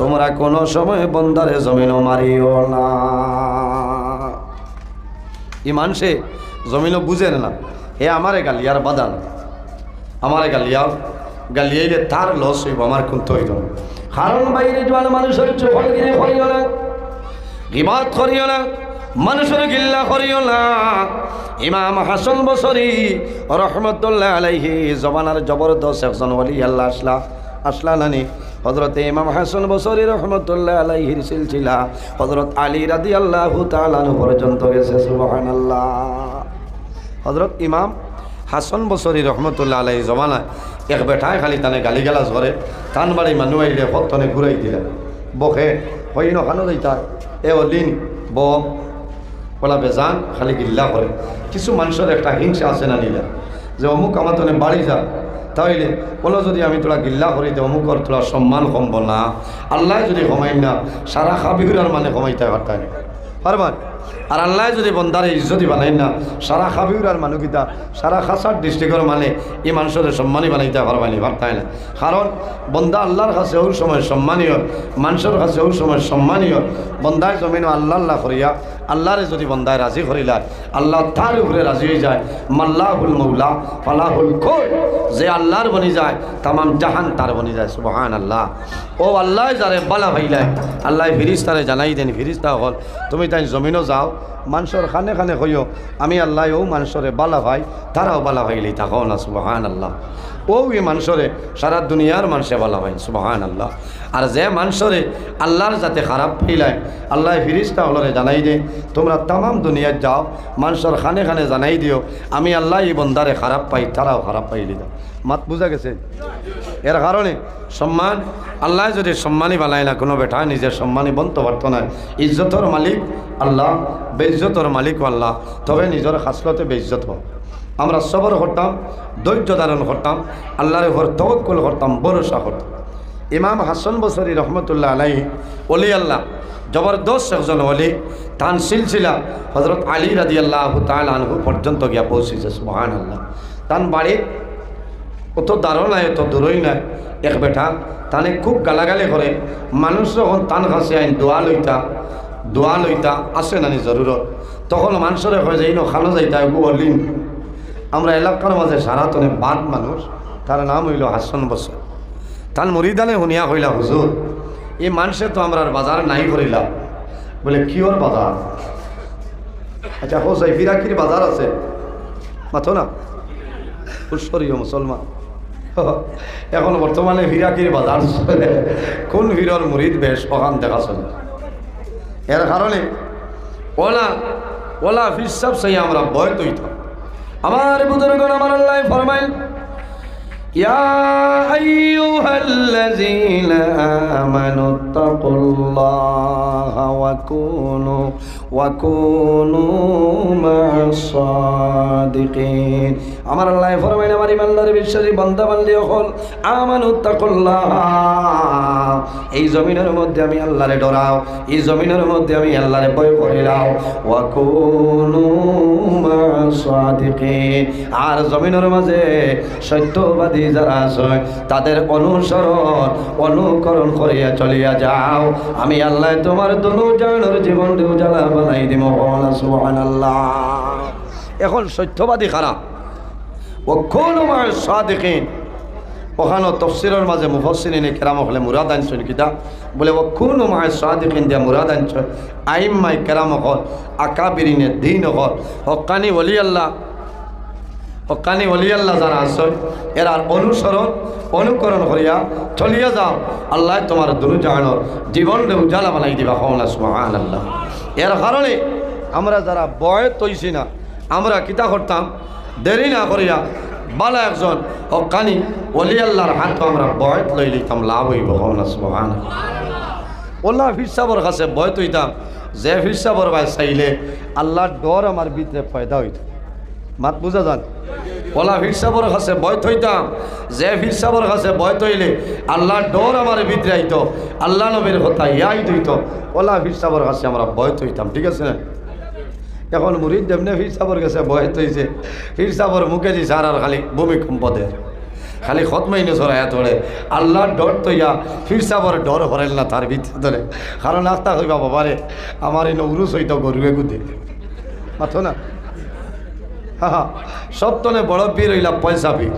A: তোমরা কোন সময় বান্দারে জমিনও মারিও না ইমান সে জমিনও বুঝে না হে আমারে গালিয়ার বাদান আমারে গালিয়াইলে তার লস হইব আমার কোন হইল কারণ বাইরে জোয়ান মানুষের চোখের গিরে করিও না গীবত করিও না মানুষের গিল্লা করিও না ইমাম হাসান বসরি রহমতুল্লাহ আলাইহি জমানার জবরদস্ত একজন ওলি আল্লাহ আসলা নানি হযরতে ইমাম হাসান বসরি রহমতুল্লাহ আলাইহির সিলসিলা হযরত আলী রাদিয়াল্লাহু তাআলা আনহু পর্যন্ত গেছে সুবহানাল্লাহ হযরত ইমাম হাসান বসরি রহমতুল্লাহ আলাইহি জমানায় এক বেটায় খালি তানে গালিগালাজ করে তান বাড়ি মানুষ আইলে পথনে ঘুরাই দিলেন বকে হইন খানো যাইতা এ অলিন বম বলা বেজান খালি গিল্লা করে কিছু মানুষের একটা হিংসা আছে না নিলা যে অমুক আমার তো বাড়ি যা তাইলে বলো যদি আমি তোরা গিল্লা করি তো অমুকর তোরা সম্মান কমব না আল্লাহ যদি কমাই না সারা খাবিগুলার মানে কমাইতে পারতাম পারবার আর আল্লাহ যদি বন্দারে ইজ্জতি বানাই না সারা খাবিউরার মানুষকিতা সারা খাসার ডিস্ট্রিক্টর মানে এই মানুষের সম্মানী বানাইতে পারবানি পারতাই না কারণ বন্দা আল্লাহর কাছে ওই সময় সম্মানীয় মানুষের কাছে ওই সময় সম্মানীয় বন্দায় জমিন আল্লাহ করিয়া আল্লাহরে যদি বন্দায় রাজি করিলায় আল্লাহ তার উপরে রাজি হয়ে যায় মাল্লাহুল মৌলা ফালাহুল কোল যে আল্লাহর বনি যায় তামাম জাহান তার বনি যায় সুবহানাল্লাহ ও আল্লাহ যারে বালা ভাইলায় আল্লাহ ফিরিস্তারে জানাই দেন ফিরিস্তা হল তুমি তাই জমিনও যাও মানুষের খানে খানে কইও আমি আল্লাহ ও মানুষরে বালা ভাই তারাও বালা ভাইলেই থাকো না সুবহানাল্লাহ ও এই মানুষরে সারা দুনিয়ার মানুষে বালা ভাই সুবহানাল্লাহ আর যে মানুষরে আল্লাহর যাতে খারাপ ফেলায় আল্লাহ ফিরিস্তা হলরে জানাই দে তোমরা তামাম দুনিয়ার যাও মানুষের খানে খানে জানাই দিও আমি আল্লাহ এই বন্দারে খারাপ পাই তারাও খারাপ পাইলি দাও মাত বুঝা গেছে এর কারণে সম্মান আল্লাহ যদি সম্মানী বানায় না কোনো বেটা নিজের সম্মানী বনতে পারত না ইজ্জতর মালিক আল্লাহ বেইজ্জতর মালিকও আল্লাহ তবে নিজের খাসলতে বেইজ্জত হোক আমরা সবর করতাম ধৈর্য ধারণ করতাম আল্লাহর উপর তাওয়াক্কুল করতাম ভরসা করতাম ইমাম হাসান বসরি রহমতুল্লাহ আলাইহি ওলি আল্লাহ জবরদস্ত একজন ওলি তান সিলসিলা হযরত আলী রাদিয়াল্লাহু তাআলা আনহু পর্যন্ত গিয়া পৌঁছেছে সুবহানাল্লাহ তান বাড়ি অত দারো নাই অত দূরই নাই এক বেটা তানে খুব গালাগালি করে মানুষ যখন তান কাছে আইন দোয়া লইতা আসে নানি জরুরত তখন মানুষের হয়ে যাই খানো যাইতা অলিন আমরা এলাকার মাঝে সারাতনে বাদ মানুষ তার নাম হইল হাসান বসর তান মুরিদানে শুনিয়া কইলা হুজুর এই মানুষে তো আমরা বাজার নাই করিলাম বলে কিওর বাজার আচ্ছা হোসাই ফিরাকির বাজার আছে মাথো না পুষ্করীয় মুসলমান এখন বর্তমানে ফিরাকির বাজার চলে কোন ফিরর মুরিদ বেশ ওখান দেখা চলে এর কারণে ওলা ওলা ফিরসাব সেই আমরা ভয় তৈতাম আমার বুজুর্গণ আমার আল্লাহ ফরমাইল ইয়া আইয়ুহাল্লাযীনা আমানুত্তাকুল্লাহা ওয়া কুনু মা'আস সাদিকিন আমার আল্লাহ ফরমাইল আমার ইমানদার বিশ্বাসী বান্দা বান্দী হল আমানুত্তাকুল্লাহা এই জমিনের মধ্যে আমি আল্লাহরে ডরাও এই জমিনের মধ্যে আমি আল্লাহরে ভয় করিলাও ওয়া কুনু মা'আস সাদিকিন আর জমিনের মাঝে সত্যবাদী যারা আছে তাদের অনুকরণ করিয়া চলিয়া যাও আমি আল্লাহ তোমার দুনিয়ার জীবন উজালা বানাই দিব সুবহানাল্লাহ এখন সত্যবাদী খারাপ ওয়াকুনু মা'আস সাদিকিন ওখানে তাফসীরের মাঝে মুফাসসিরিনে কেরাম হলে মুরাদ আনছেন কিতা বলে ওয়াকুনু মা'আস সাদিকিন দিয়া মুরাদ আনছেন আইম্মায়ে কেরাম হল আকাবিরিনে দ্বীন হল হক্কানি ওলি আল্লাহ হক্কানি ওলি আল্লাহ যারা আছে এরা অনুকরণ করিয়া চলিয়া যাও আল্লাহ তোমার দুনিয়ার জীবনকে উজালা বানাই দিবা সুবহানাল্লাহ এর কারণে আমরা যারা বয়স তৈছি না আমরা কিতা করতাম দেরি না করিয়া বালা একজন হক্কানি ওলি আল্লাহর হাত আমরা বয়স লই লইতাম লাভ হইব সুবহানাল্লাহ ওল্লা ফির সাহর কাছে বয়স হইতাম যে ফির সাহর ভাই চাইলে আল্লাহর ডর আমার ভিতরে পয়দা হইত মাত বুঝা যান ওলা ফির সাহর কাছে বয়স হইতাম যে ফির সাহর কাছে বয়স হইলে আল্লাহর ডর আমার ভিতরে আইত আল্লাহ নবীর কথা ইয়াই দইত ওলা ফির সাহর কাছে আমরা বয়স হইতাম ঠিক আছে না এখন মুরিদ দেবনে ফির সাহর কাছে বয়স হইছে ফির সাহর মুখে দিছে আর খালি ভূমিকম্প দেয় খালি খতমাইনে সরাইয়া তোলে আল্লাহর ডর তৈয়া ফির সাহর ডর হরেল না তার ভিতরে ধরে কারণ আস্তা হইবা বাবারে আমার এই উরুস হইত গরুয়ে গুদে মাথো না সপ্তনে বড় পীর হইলা পয়সা পীর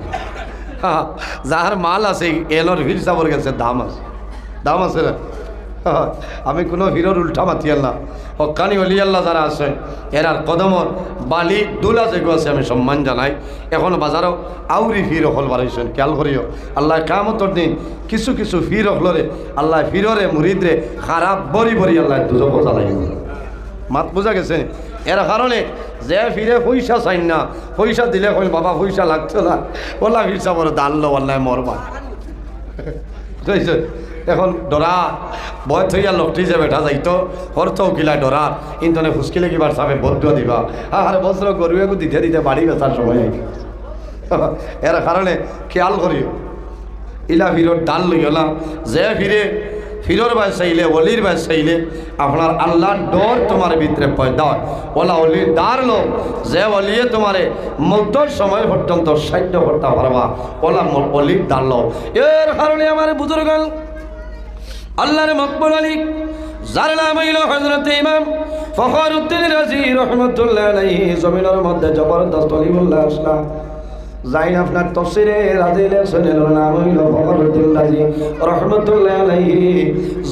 A: যাহার মাল আছে এলোর ফির সাবর গেছে দাম আছে না আমি কোনো হিরোর উল্টা মাতিয়াল না হক্কানি অলি আল্লাহ যারা আছে এরার কদমর বালি দুলা যেগু আছে আমি সম্মান জানাই এখন বাজারও আউরি ফির হল বাড়াইছেন খেয়াল করিও আল্লাহ কামতর দিন কিছু কিছু ফির হলরে আল্লাহ ফিররে মুরিদরে খারাপ বরি বরি আল্লাহ দুজক জ্বালাই মাত বোঝা গেছে এর কারণে যে ফিরে পয়সা চাই না পয়সা দিলে কইল বাবা পয়সা লাগতো না ওলা ফির সাবর দাঁড়লো আল্লাহ মরবা বুঝাইছে এখন ডরা বয় থইয়া লোকটি যে বেঠা যাইতো হরতো কিলা ডরা ইন্তনে ফুসকিলে কিবার সাবে বদুয়া দিবা আর বস্ত্র গরুয়েকে দিতে দিতে বাড়ি বেচার সময় এর কারণে খেয়াল করিও ইলা ফিরর ডাল লইও না যে ফিরর বাস চাইলে অলির বাস চাইলে আপনার আল্লাহর ডর তোমার ভিতরে পয়দা হয় ওলা অলির দার লোক যে অলিয়ে তোমারে মধ্যর সময় পর্যন্ত সাহায্য করতে পারবা ওলা অলির দার লোক এর কারণে আমার বুজুর্গ আল্লাহর মকবুল আলী যার নাম হইল হযরত ইমাম ফখরুদ্দিন রাজি রহমাতুল্লাহ আলাইহি জমিনের মধ্যে জবরদস্ত অলিউল্লাহ আসলা যাই আপনার তফসিরে রাজি লেখছেন নাম হইল ফখরুদ্দিন রাজি রহমাতুল্লাহ আলাইহি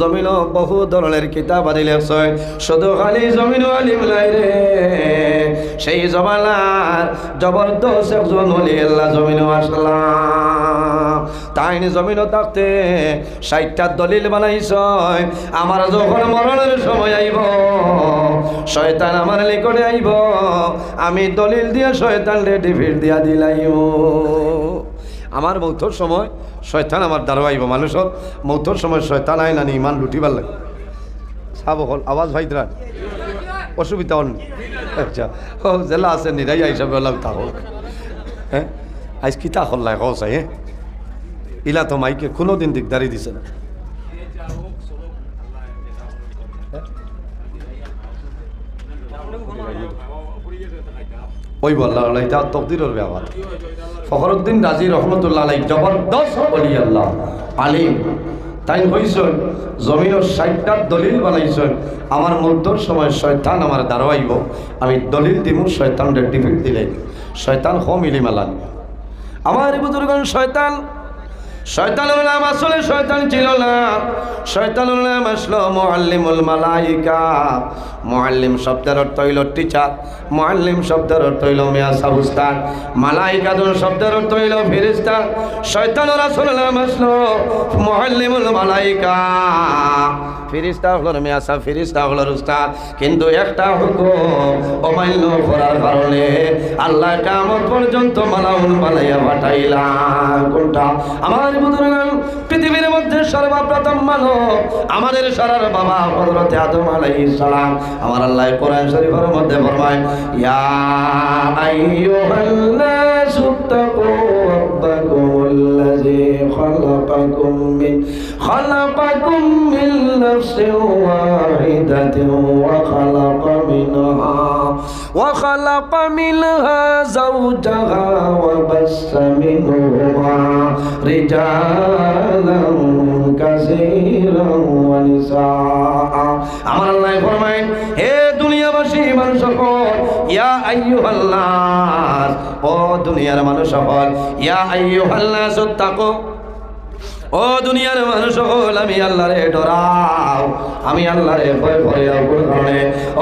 A: জমিন বহু ধরনের কিতাব আদি লেখছেন শুধু খালি জমিন আলিম নাই রে সেই জমানার জবরদস্ত একজন ওলি আল্লাহ জমিন আসলা তাই জমিনও থাকতে 60টা দলিল বানাইছ আমার যখন মরণের সময় আইব শয়তান আমার নিকটে আইব আমি দলিল দিয়া শয়তানরে ডিফিট দিয়া দিলাইব আমার মৌতর সময় শয়তান আমার দ্বারা আইব মানুষের মৌতর সময় শয়তান আয় না ইমান লুটিবার লাগে সাব হল আওয়াজ ভাইতরা অসুবিধা হল আচ্ছা ও জেলা আছে নিরাই হিসাবে হলাম তা হোক হ্যাঁ আজ কি তা হল্লাই কস হ্যাঁ ইলা তো মাইকে কোনো দিন দিকদারি দিছে না ওই বললাম এটা তকদিরের ব্যাপার ফখরুদ্দিন রাজি রহমতুল্লাহ আলাই জবরদস্ত ওলি আল্লাহ আলিম তাই হইছেন জমিনের 60টা দলিল বানাইছেন আমার মধ্যর সময় শয়তান আমার দাঁড়াইব আমি দলিল দিব শয়তানরে ডিফিট দিলে শয়তান কম ইলি মালান আমার বুজুর্গন শয়তান শয়তানুর নাম আসলে শয়তান ছিল না, শয়তানুর নাম আসলো মুআল্লিমুল মালাইকা। মুআল্লিম শব্দের অর্থ হইল টিচার, মুআল্লিম শব্দের অর্থ হইল মিয়া সাবুস্তান, মালাইকাতুন শব্দের অর্থ হইল ফেরেশতা। শয়তানুর আসলে নাম আসলো মুআল্লিমুল মালাইকা। ফেরেশতা হলো মিয়া সাব, ফেরেশতা হলো উস্তাদ। কিন্তু একটা হুকুম অমান্য করার কারণে আল্লাহ কিয়ামত পর্যন্ত মালাউল বানাইয়া পাঠাইলাম। কোনটা? আমার বুজুর্গান, পৃথিবীর মধ্যে সর্বপ্রথম মানব আমাদের সারার বাবা হযরত আদম আলাইহিস সালাম। আমার আল্লাহ কোরআন শরীফের মধ্যে ফরমায়, ইয়া আইয়ুহান নাসু তাকু রাব্বাকুমুল্লাযী খালাকাকুম মিন নাফসিন ওয়াহিদাতিন ওয়া খালাকা মিনহা যাওজাহা ওয়া বাসসা মিনহুমা রিজালান কাসীরান ওয়া নিসা। আমার আল্লাহ ফরমায়, হে দুনিয়াবাসী মানুষ সকল, ইয়া আইয়ুহান নাস, ও দুনিয়ার মানুষ সকল, ইয়া আইয়ুহান নাস তাকু, ও দুনিয়ার মানুষ সকল, আমি আল্লাহরে ডরাও, আমি আল্লাহরে ভয় করে কোন কারণে?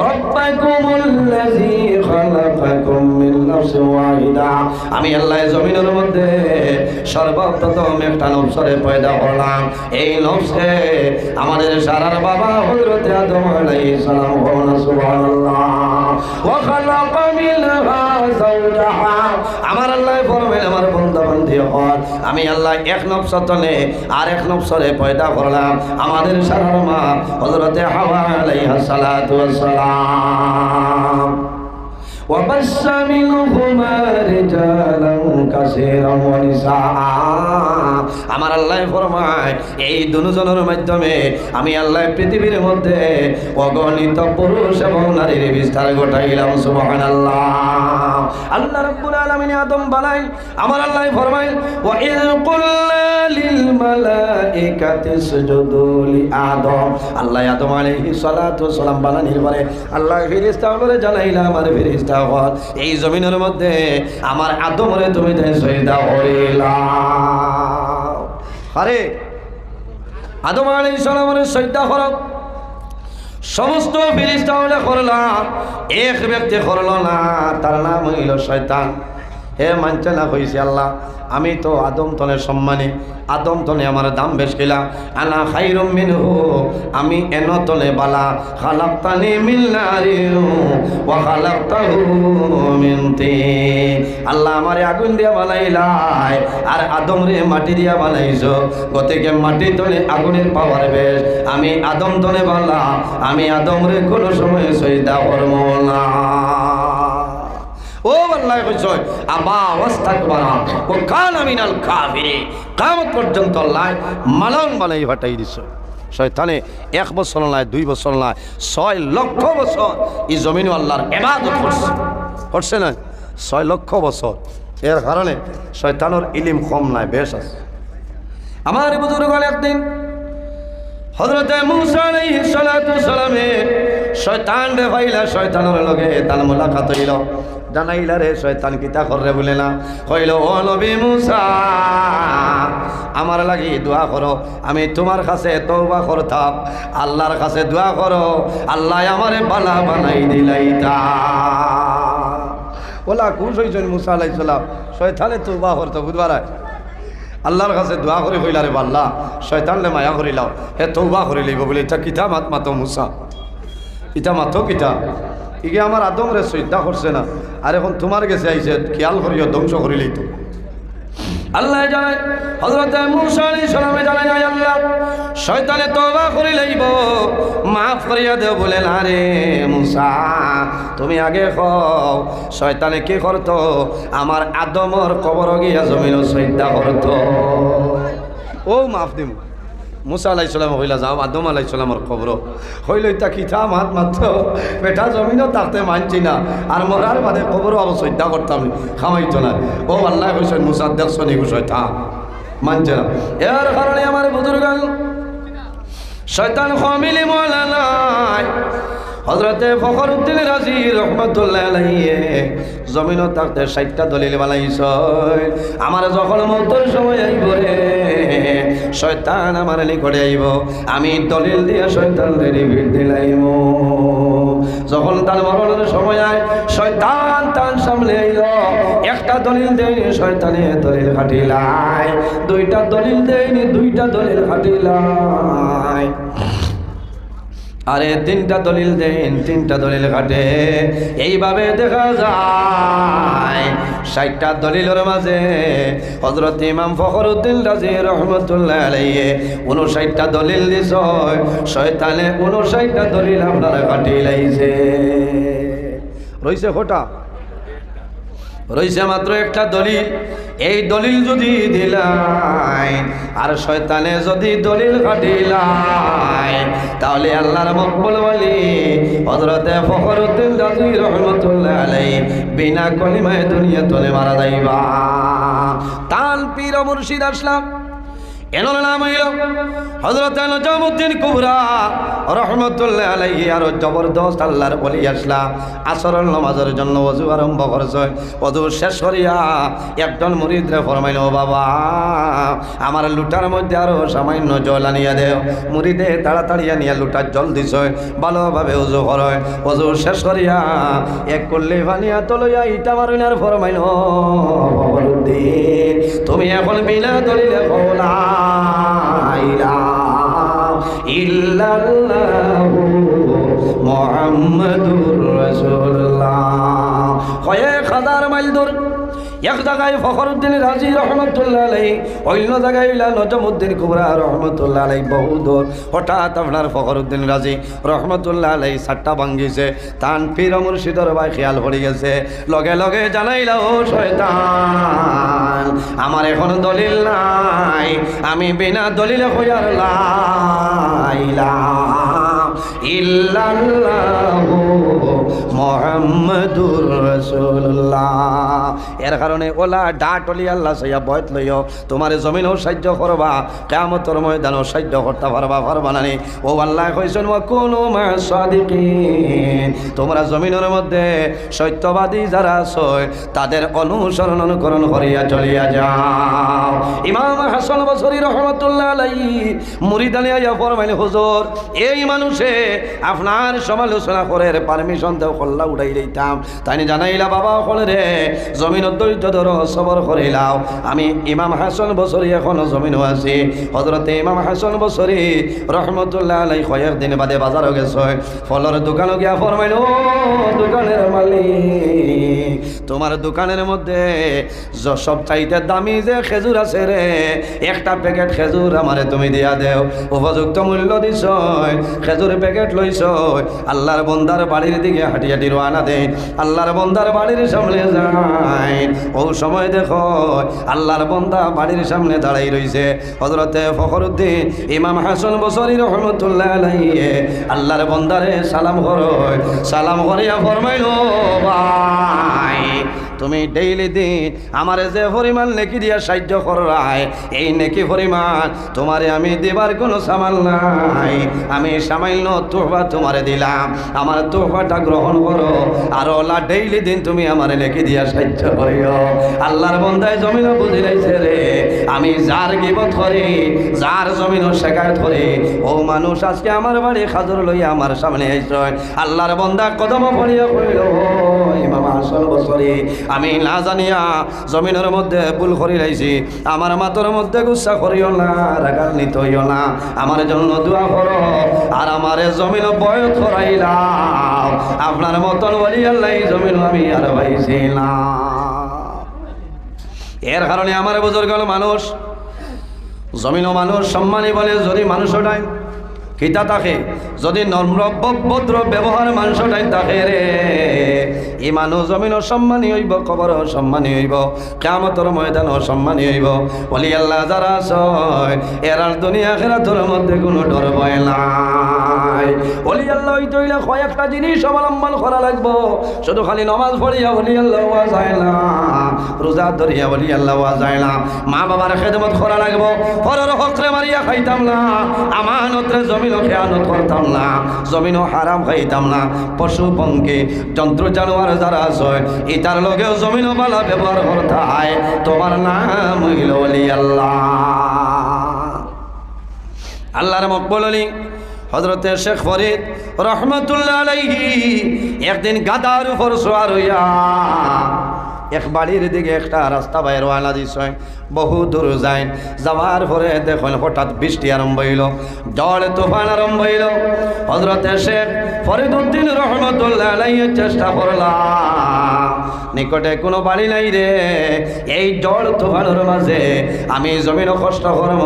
A: রব্বাকুমুল্লাযী খালাকাকুম মিন নাফসিন ওয়াহিদা, আমি আল্লাহ জমিনের মধ্যে সর্বপ্রথম একটা নফসরে পয়দা করলাম। এই নফসে আমাদের সারার বাবা হযরত আদম আলাইহিস সালাম। সুবহানাল্লাহ। ওয়া খালাকা মিনহা যাওজাহা, আমার আল্লাহ ফরমায়, আমার বান্দা বান্দি হল, আমি আল্লাহ এক নফস তলে আর এক নফসরে পয়দা করলাম আমাদের সারার মা হযরতে হাওয়া আলাইহিস সালাতু ওয়াস সালাম। وبث منهما رجالا كثيرا ونساء, আমার আল্লাহ ফরমায় এই দুজনের মাধ্যমে আমি আল্লাহ পৃথিবীর মধ্যে অগণিত পুরুষ এবং নারীর বিস্তার ঘটাইলাম। সুবহানাল্লাহ। আল্লাহ রাব্বুল আলামিন আদম বানাই, আমার আল্লাহ ফরমায়, ওয়া ইয কুল্লা লিল মালাইকাতি ইসজুদু লি আদম, আল্লাহ আদম আলাইহিস সালাতু ওয়াস সালাম বানানির পরে আল্লাহ ফেরেশতাগুলোরে জানাইলাম, আমার ফেরেশতা এই জমিনের মধ্যে আমার আদমরে তুমি সিজদা করিলা। আরে আদম আলাইহিস সালামের সিজদা করো, সমস্ত ফেরেশতাগুলো করলাম, এক ব্যক্তি করলো না, তার নাম হইল শয়তান। হে মানছে না, কইছে আল্লাহ আমি তো আদম তনে সম্মানী, আদম তনে আমার দাম বেশ কিলা, আনা খাইরুম মিনহু, আমি এন তনে বালা, খালাকতানি মিন নারিন ওয়া খালাকতাহু মিন তিন, আল্লাহ আমারে আগুন দিয়া বানাইলাই আর আদম রে মাটি দিয়া বানাইছো, গতিকে মাটি তলে আগুনের পাওয়ার বেশ, আমি আদম তনে বালা, আমি আদম রে কোনো সময় সিজদা করব না। ও আল্লাহ কইছে আবা ওয়াস্তাকবারা ও কানা মিনাল কাফিরিন, কিয়ামত পর্যন্ত আল্লাহ মালাং বানাই ফাটাই দিছে। শয়তানে 1 বছর নয়, 2 বছর নয়, 6 লক্ষ বছর এই জমিনে আল্লাহর ইবাদত করছে, করছে না? 6 লক্ষ বছর। এর কারণে শয়তানের ইলম কম নাই, বেশ আছে। আমার বুজুর্গ একদিন হযরত মুসা আলাইহিস সালাতু ওয়াস সালামে শয়তান রে ভাইলা, শয়তানের লগে তার মুলাকাত হইল। জানাইলা রে শয়তান কিতা করে বলে না, কইল ও নবী মুসা আমার লাগি দোয়া করো, আমি তোমার কাছে তওবা করতাম, আল্লাহর কাছে দোয়া করো, আল্লাহ আমারে বালা বানাই দিলাইতা। ওলা খুশ হইছেন মুসা আলাইহিস সালাম, শয়তানে তওবা করতে বুধবার আল্লাহর কাছে দোয়া করে কইলা রে আল্লাহ শয়তানলে মায়া করিলাও, হে তওবা করে লইব বলে। এটা কিতা মাত মাতো মুসা, ইটা মাতো কিতা, ইগে আমার আদম রে সিজদা করছে না, আর এখন তোমার কাছে আইছে, খেয়াল করিও ধ্বংস করিলেই তো। আল্লাহ জানায় হযরত মুসা আলাইহিস সালামে জানায়, আল্লাহ শয়তানে তওবা করে লইব, মাফ করিয়া দেও বলে না রে মুসা, তুমি আগে কও শয়তানে কি করতো, আমার আদমর কবর গিয়া জমিন সিজদা করতো। ও মাফ দিম। মুসা আলাইহিস সালাম হইলা যাও আদম আলাইহিস সালামের কবর, হইল ইতা কিতা মাত মাত্র বেটা জমিনও তাতে মানছি না, আর মরার বাদে কবর অবশ্যই করতাম খামাইতো না। ও আল্লাহ কইছেন মুসা দেখছো নি শয়তান মানছে না। এর কারণে আমার বুজুর্গ শয়তান খামিলি মোলা নাই, হযরতে ফখরুদ্দিন রাজি রহমাতুল্লাহ আলাইহি জমিন থাকতে 60টা দলিল বানাইছে। আমার যখন মৌতের সময় আইব রে, শয়তান আমার নিকটে আইব, আমি দলিল দিয়ে শয়তানের রিভিট দিলাইব। যখন তার মরণের সময় আয়, শয়তান তার সামনে আইল, একটা দলিল দেয়নি, শয়তানে দলিল খাটিলাই, দুইটা দলিল দেয়নি, দুইটা দলিল খাটিলাই, আরে তিনটা দলিল দেন, তিনটা দলিল কাটে। এইভাবে দেখা যায় 60টা দলিলের মাঝে হযরত ইমাম ফখরুদ্দিন রাজি রহমাতুল্লাহ আলাইহি 59টা দলিল দিছ, শয়তানে 59টা দলিল আপনারা কাটি লাইছে। রইছে খোটা, রইছে মাত্র একটা দলিল। এই দলিল যদি দিলাই আর শয়তানে যদি দলিল কাটিলাই, তাহলে আল্লাহর মকবুল ওয়ালি হযরতে ফখরুদ্দিন রাজি রহমাতুল্লাহ আলাইহি বিনা কলিমায় দুনিয়া তলে মারা যাইবা। তান পীর মুর্শিদ আসলাম, এনার নাম হইল হযরত নজমউদ্দিন কুবরা রহমাতুল্লাহ আলাইহি। আর জবরদস্ত আল্লাহর ওলি আসলা, আসরের নামাজের জন্য ওযু আরম্ভ করছে। ওযু শেষ করিয়া একজন মুরিদরে ফরমাইল, বাবা আমার লুটার মধ্যে আরো সামান্য জল আনিয়া দেও। মুরিদে তাড়াতাড়ি আনিয়া লুটার জল দিছে, ভালোভাবে ওযু করে। ওযু শেষ করিয়া এক কল্লি পানিয়া তলইয়া ইটা মারিনার ফরমাইল, ফখরুদ্দিন তুমি এখন বিনা দলিলে বলা ইল্লাল্লাহু মুহাম্মাদুর রাসূলুল্লাহ। কয়েক হাজার মাইল দূর এক জায়গায় ফখরুদ্দিন রাজি রহমাতুল্লাহ আলাইহি, অন্য জায়গায় নজমউদ্দিন কুবরা রহমাতুল্লাহ আলাইহি বহু দূর। হঠাৎ আপনার ফখরুদ্দিন রাজি রহমাতুল্লাহ আলাইহি সাতটা ভাঙ্গিছে। তান পীর মুর্শিদর ভাই খেয়াল পড়ে গেছে, লগে লগে জানাইলা, ও শয়তান আমার এখন দলিল নাই, আমি বিনা দলিলে হইয়ার লা ইলাহা ইল্লাল্লাহু মুহাম্মাদুর রাসূলুল্লাহ। এর কারণে ওলা ডাট অলি আল্লাহ সাইয়া বয়ত লইও, তোমার জমিনও সাহায্য করবা, কিয়ামতের ময়দানও সাহায্য করতে পারবা না। ও আল্লাহ কইছেন, ওয়া কুনু মা সাদিকিন, তোমরা জমিনের মধ্যে সত্যবাদী যারা আছে তাদের অনুসরণ অনুকরণ করিয়া চলিয়া যাও। ইমাম হাসান বসরি রহমাতুল্লাহ আলাইহি মুরিদ আলিয়া ফরমাইল, হুজুর এই মানুষে আপনার সমালোচনা করে পারমিশন দেও, কল্লা উঠাই দিতাম। তাই জানাইলা, বাবা হল রে জমিন ধৈর্য ধরো, সবর করিলাও। আমি ইমাম হাসান বসরি এখনো জমিনও আছি। হযরতে ইমাম হাসান বসরি রহমতুল্লাহ আলাইহি কয়েকদিন বাদে বাজারও গেছে, ফলের দোকানে গিয়া ফরমাইল, ও দোকানের মালিক তোমার দোকানের মধ্যে সবচাইতে দামি যে খেজুর আছে রে, একটা প্যাকেট খেজুর আমারে তুমি দিয়া দেও। উপযুক্ত মূল্য দিছ, খেজুর প্যাকেট লইছ। আল্লাহর বন্দার বাড়ির দিকে হাঁটি হাঁটি রওনা দেয়, আল্লাহর বন্দার বাড়ির সামনে যায়। ও সময় দেখো আল্লাহর বন্দা বাড়ির সামনে দাঁড়াই রইছে। হযরতে ফখরুদ্দিন ইমাম হাসান বসরি রহমাতুল্লাহ আলাইহি আল্লাহর বন্দারে সালাম করো, সালাম করিয়া ফরমাইল, ভাই তুমি ডেইলি দিন আমারে যে পরিমাণ নেকি দিয়া সাহায্য করায়, এই নেকি পরিমাণ তোমারে আমি দেবার কোনো সামাল নাই। আমি সামান্য তোহফা তোমারে দিলাম, আমার তোহফাটা গ্রহণ করো। আর ওলা ডেইলি দিন তুমি আমারে নেকি দিয়া সাহায্য করিও। আল্লাহর বন্দায় জমিনও বুঝি লাইছে রে, আমি যার গিবত করি, যার জমিনও শেখায়ত করি, ও মানুষ আজকে আমার বাড়ি খাজর লইয়া আমার সামনে আইছ। আল্লাহর বন্দা কদম পড়িয়া কইল, ইমাম হাসান বসরি আমি না জানিয়া জমিনের মধ্যে ভুল করি লাইছি, আমার মাথার মধ্যে গুচ্ছা করিও না, রাগান্বিত হইও না, আমার জন্য দোয়া করো। আর আমারে জমিন বয়ত করাইলাম, আপনার মতন বলি আল্লাহ জমিন আমি আর পাইছি না। এর কারণে আমার বুজুর্গ মানুষ জমিনও মানুষ সম্মানী বলে, যদি মানুষটাই কিতা থাকে, যদি নম্র ভদ্র ব্যবহার মানুষটাই থাকে রে, এই মানুষ জমিনও সম্মানী হইব, কবরও সম্মানী হইব, কিয়ামতের ময়দানও সম্মানী হইব। বলি আল্লাহ যারা আছে এরার দুনিয়া আখিরাতের মধ্যে কোনো ডর ভয় নাই। নাই। ওলি আল্লাহ হইতে হইলে কয়েকটা জিনিস অবলম্বন করা লাগবো। শুধু খালি নমাজ পড়িয়া ওলি আল্লাহ হওয়া যায় না, রোজা ধরিয়া ওলি আল্লাহ হওয়া যায় না। মা বাবার খেদমত করা লাগবো, পরের হকরে মারিয়া খাইতাম না, আমানতরে জমিনও খেয়ানত করতাম না, জমিনও হারাম খাইতাম না। পশু পঙ্খী জন্তু জানোয়ার যারা আছে ইতার লগেও জমিনও বালা ব্যবহার করতায়। তোমার নাম হইল ওলি আল্লাহ। আল্লাহর মকবুল ওলি হযরতে শেখ ফরিদ রহমতুল্লাহ আলাইহি একদিন গাদার উপর সওয়ার হইয়া এক বাড়ির দিকে একটা রাস্তা বাইর ওয়ালা দিছে, বহু দূর যায়। যাওয়ার পরে দেখুন হঠাৎ বৃষ্টি আরম্ভ হইল, ঝড় তুফান আরম্ভ হইল। হযরতে শেখ ফরিদউদ্দিন রহমতুল্লাহ আলাইহি চেষ্টা করলাম, নিকটে কোনো বাড়ি নাই রে, এই ঝড় তুফানের মাঝে আমি জমিনও কষ্ট করব,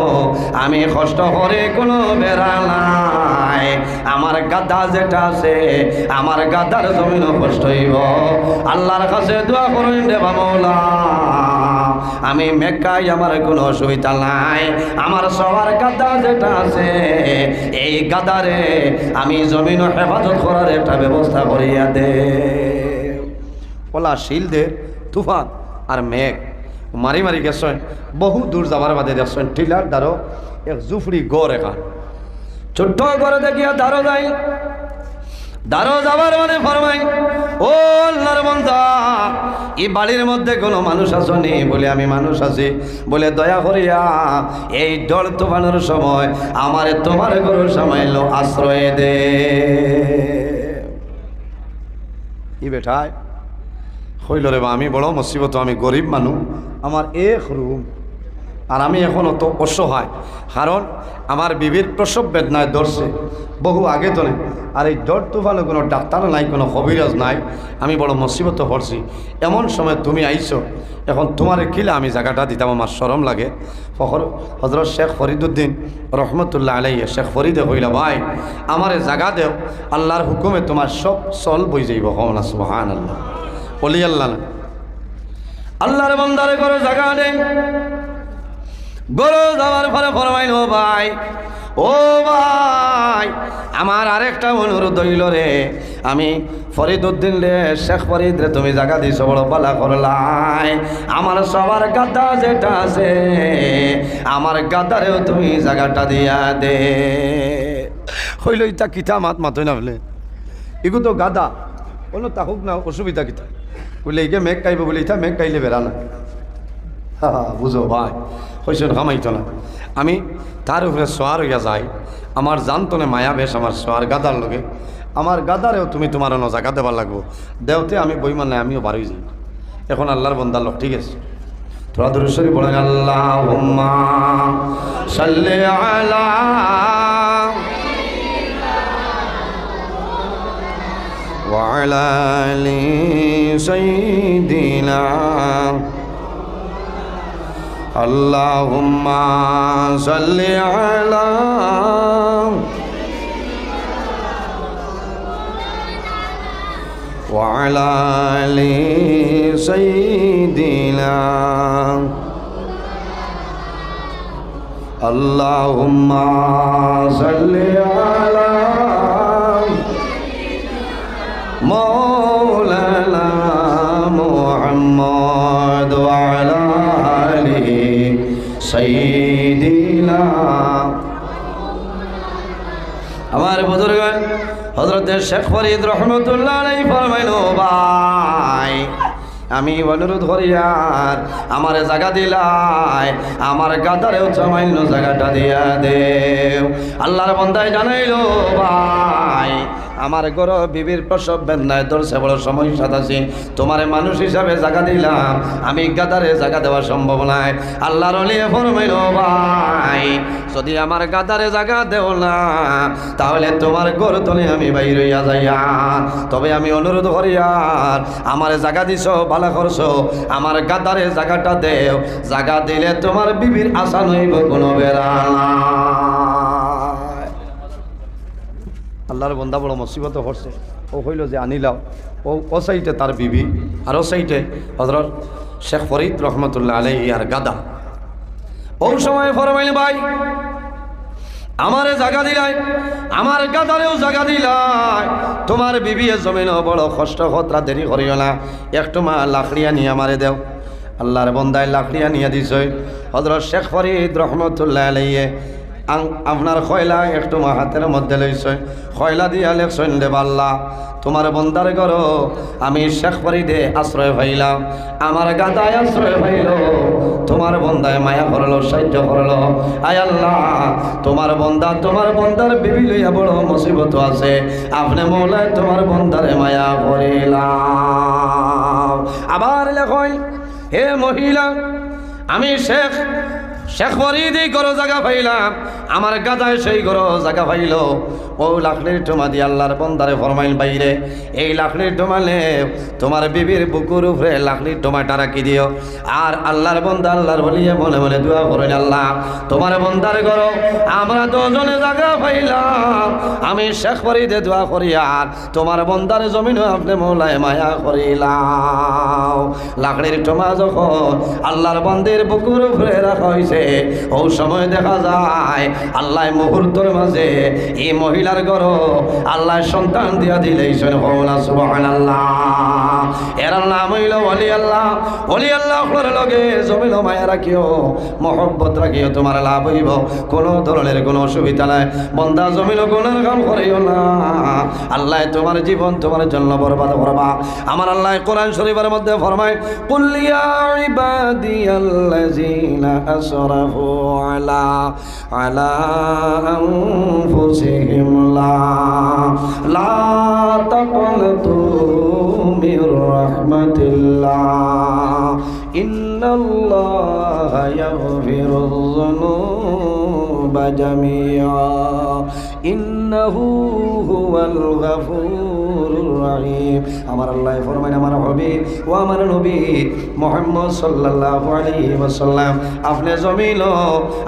A: আমি কষ্ট করে কোনো বেড়া নাই। আমার গাদা যেটা আছে, আমার গাদার জমিনও কষ্ট হইব। আল্লাহর কাছে দোয়া করেন রে মাওলা, আমি মেক্কায় আমার কোনো অসুবিধা নাই, আমার সবার গাদা যেটা আছে এই গাদারে আমি জমিনও হেফাজত করার একটা ব্যবস্থা করিয়া দে। ওলা শিল দে তুফান আর মেঘ মারি মারি গেছেন, বহু দূর যাবার বাদে দেখছেন টিলার দ্বারো এক জুফড়ি গড় এখান ছোট্ট করে দেখিয়া দাঁড়ো যাই। দাঁড়ো যাবার মানে ফরমাই, ও আল্লাহর বান্দা, এই বাড়ির মধ্যে কোনো মানুষ আসনি? বলে আমি মানুষ আছি। বলে দয়া করিয়া এই ঝড় তুফানের সময় আমার তোমার গরুর সামাইল আশ্রয় দে। ই বেঠায় হইল রে বা, আমি বড় মুসিবত, আমি গরিব মানুষ, আমার এক রুম, আর আমি এখন অত অসহায়, কারণ আমার বিবির প্রসব বেদনায় ধরছে বহু আগে তো নেই, আর এই জ্বর তুফানে কোনো ডাক্তার নাই, কোনো কবিরাজ নাই, আমি বড় মুসিবত পড়ছি। এমন সময় তুমি আইছো, এখন তোমারে কিলে আমি জায়গাটা দিতাম, আমার শরম লাগে। হযরত শেখ ফরিদউদ্দিন রহমতুল্লাহ আলাইহি শেখ ফরিদে হইলা, ভাই আমারে জায়গা দেও, আল্লাহর হুকুমে তোমার সব চল বই যাইব। কওনা সুবহানাল্লাহ। ওলি আল্লাহ না, আল্লাহর বান্দারে করে জায়গা দেন। গরু যাওয়ার পরে ফরমাইল, ভাই ও ভাই, আমার আরেকটা অনুরোধ হইল রে, আমি ফরিদউদ্দিন রে, শেখ ফরিদ রে তুমি জায়গা দিছ, বড় পালা করলাই, আমার সবার গাদা যেটা আছে আমার গাদারেও তুমি জায়গাটা দিয়া দে। হইল ইটা কিতা মাত মাতই না বলে, এগু তো গাদা বলো তাহুক না, অসুবিধা কিতা বলে এগে মেঘ কাইব বলে, ইটা মেঘ কাইলে বেড়া না। বুঝো ভাই, হয়েছেন কামাইতো না। আমি তার উপরে সোয়ার হইয়া যাই, আমার জানতনে মায়া বেশ আমার সোয়ার গাদার লগে, আমার গাদারেও তুমি তোমার অন্য জায়গা দেবার লাগবো। দেওতে আমি বইমান নাই, আমিও বাড়ি যাই। এখন আল্লাহর বন্দার লোক, ঠিক আছে, তোরা দুরূদ বলেন, আল্লাহুম্মা সাল্লি আলা ওয়া আলা আলি সাইয়্যিদিনা আল্লাহুম্মা সাল্লি আলা ওয়া আলা আলি সাইয়্যিদিনা আল্লাহুম্মা সাল্লি আলা মাওলানা মুহাম্মদ ওয়া আলা আলি সাইয়্যিদিনা। আমার বুজুর্গ হযরত শেখ ফরিদ রহমতুল্লাহ আলাইহি ফরমাইলো, ভাই আমি অনুরোধ করিয়ার আমার জায়গা দিলাই, আমার গাদারেও সামান্য জায়গাটা দিয়া দেও। আল্লাহর বান্দায় জানাইলো, ভাই আমার ঘর বিবির প্রসব বেদনায় ধরছে, বড় সমস্যা আছে, তোমার মানুষ হিসাবে জায়গা দিলাম, আমি গাদারে জায়গা দেওয়া সম্ভব নাই। আল্লাহর ওলি ফরমাইলো, ভাই যদি আমার গাদারে জায়গা দেও না, তাহলে তোমার ঘর তলে আমি বাইর হইয়া যাইয়া, তবে আমি অনুরোধ করিয়ার আমার জায়গা দিছ, ভালো করছো, আমার গাদারে জায়গাটা দেও, জায়গা দিলে তোমার বিবির আশা নইব কোনো বেড়া। আল্লাহর বন্দা বড় মুসিবত করছে, ও হইল যে আনিলাও, ও সাইটে তার বিবি, আর ও সাইটে হযরত শেখ ফরিদ রহমতুল্লাহ আলাইহি আর গাদা। ও সময় ফরমাইল, ভাই আমারে জায়গা দিলাই, আমার গাদারেও জায়গা দিলাই। তোমার বিবিয়ে জমিনও বড় কষ্ট খতরা, দেরি করিও না, একটু মা লাকড়িয়া নিয়ে আমারে দেও। আল্লাহর বন্দায় লাকড়িয়া নিয়ে দিছই। হযরত শেখ ফরিদ রহমতুল্লাহ আলাইহি আপনার খয়লা একটু মা হাতের মধ্যে লইছই, খয়লা দিয়া লেখছেন দেব আল্লাহ তোমার বন্দার করো আমি শেখ ফরিদে আশ্রয় পাইলাম, আমার গাদায় আশ্রয় পাইল, তোমার বন্দায় মায়া করলো, সাহায্য করলো। আয় আল্লাহ তোমার বন্দা, তোমার বন্দার বিবি লইয়া বড় মুসিবত আছে, আপনি মৌলায় তোমার বন্দারে মায়া করিলাম। আবার লেখই, হে মহিলা আমি শেখ ফরিদ এই গরো জায়গা পাইলাম, আমার গাদায় সেই গরো জায়গা পাইল। ও লাকড়ির টোমা দিয়ে আল্লাহর বন্দারে ফরমাইল বাইরে, এই লাকড়ির টোমালে তোমার বিবির বুকুর উপরে লাকড়ির টোমাটা রাখি দিও। আর আল্লাহর বন্দা আল্লাহর বলিয়ে মনে মনে দোয়া করেন, আল্লাহ তোমার বন্দার গরো আমরা দুজনে জায়গা পাইলাম, আমি শেখ ফরিদে দোয়া করি আর তোমার বন্দার জমিনও আপনি মৌলায় মায়া করিলাম। লাকড়ির টোমা যখন আল্লাহর বন্দের বুকুর উপরে রাখা হয়েছে, ও সময় দেখা যায় আল্লাহ মুহূর্তের মাঝে এই মহিলার ঘর আল্লাহ সন্তান দিয়া দিলে সুবহানাল্লাহ। এর নাম হইল ওলি আল্লাহ। ওলি আল্লাহর লগে জমিল মায়া রাখিও, মহব্বত রাখিও, তোমার লাভ হইব, কোনো ধরনের কোনো অসুবিধা নাই। বন্দা জমিল গুনার কাম করিও না, আল্লাহ তোমার জীবন তোমার জন্য বরবাদ করবা। আমার আল্লাহ কোরআন শরীফের মধ্যে ফরমায়, কুল ইয়া ইবাদিয়াল্লাযীনা আসরাফু আলা আনফুসিহিম লা তাকনাতু মির রাহমাতিল্লাহ ইন্নাল্লাহা ইয়াগফিরুয যুনুবা জামিআ ইন্নাহু হুয়াল গফুরুর রহিম। আমার আল্লাহ ফরমায়, আমার হাবিব ও আমার নবী মুহাম্মদ সাল্লাল্লাহু আলাইহি ওয়াসাল্লাম আপনি জমিন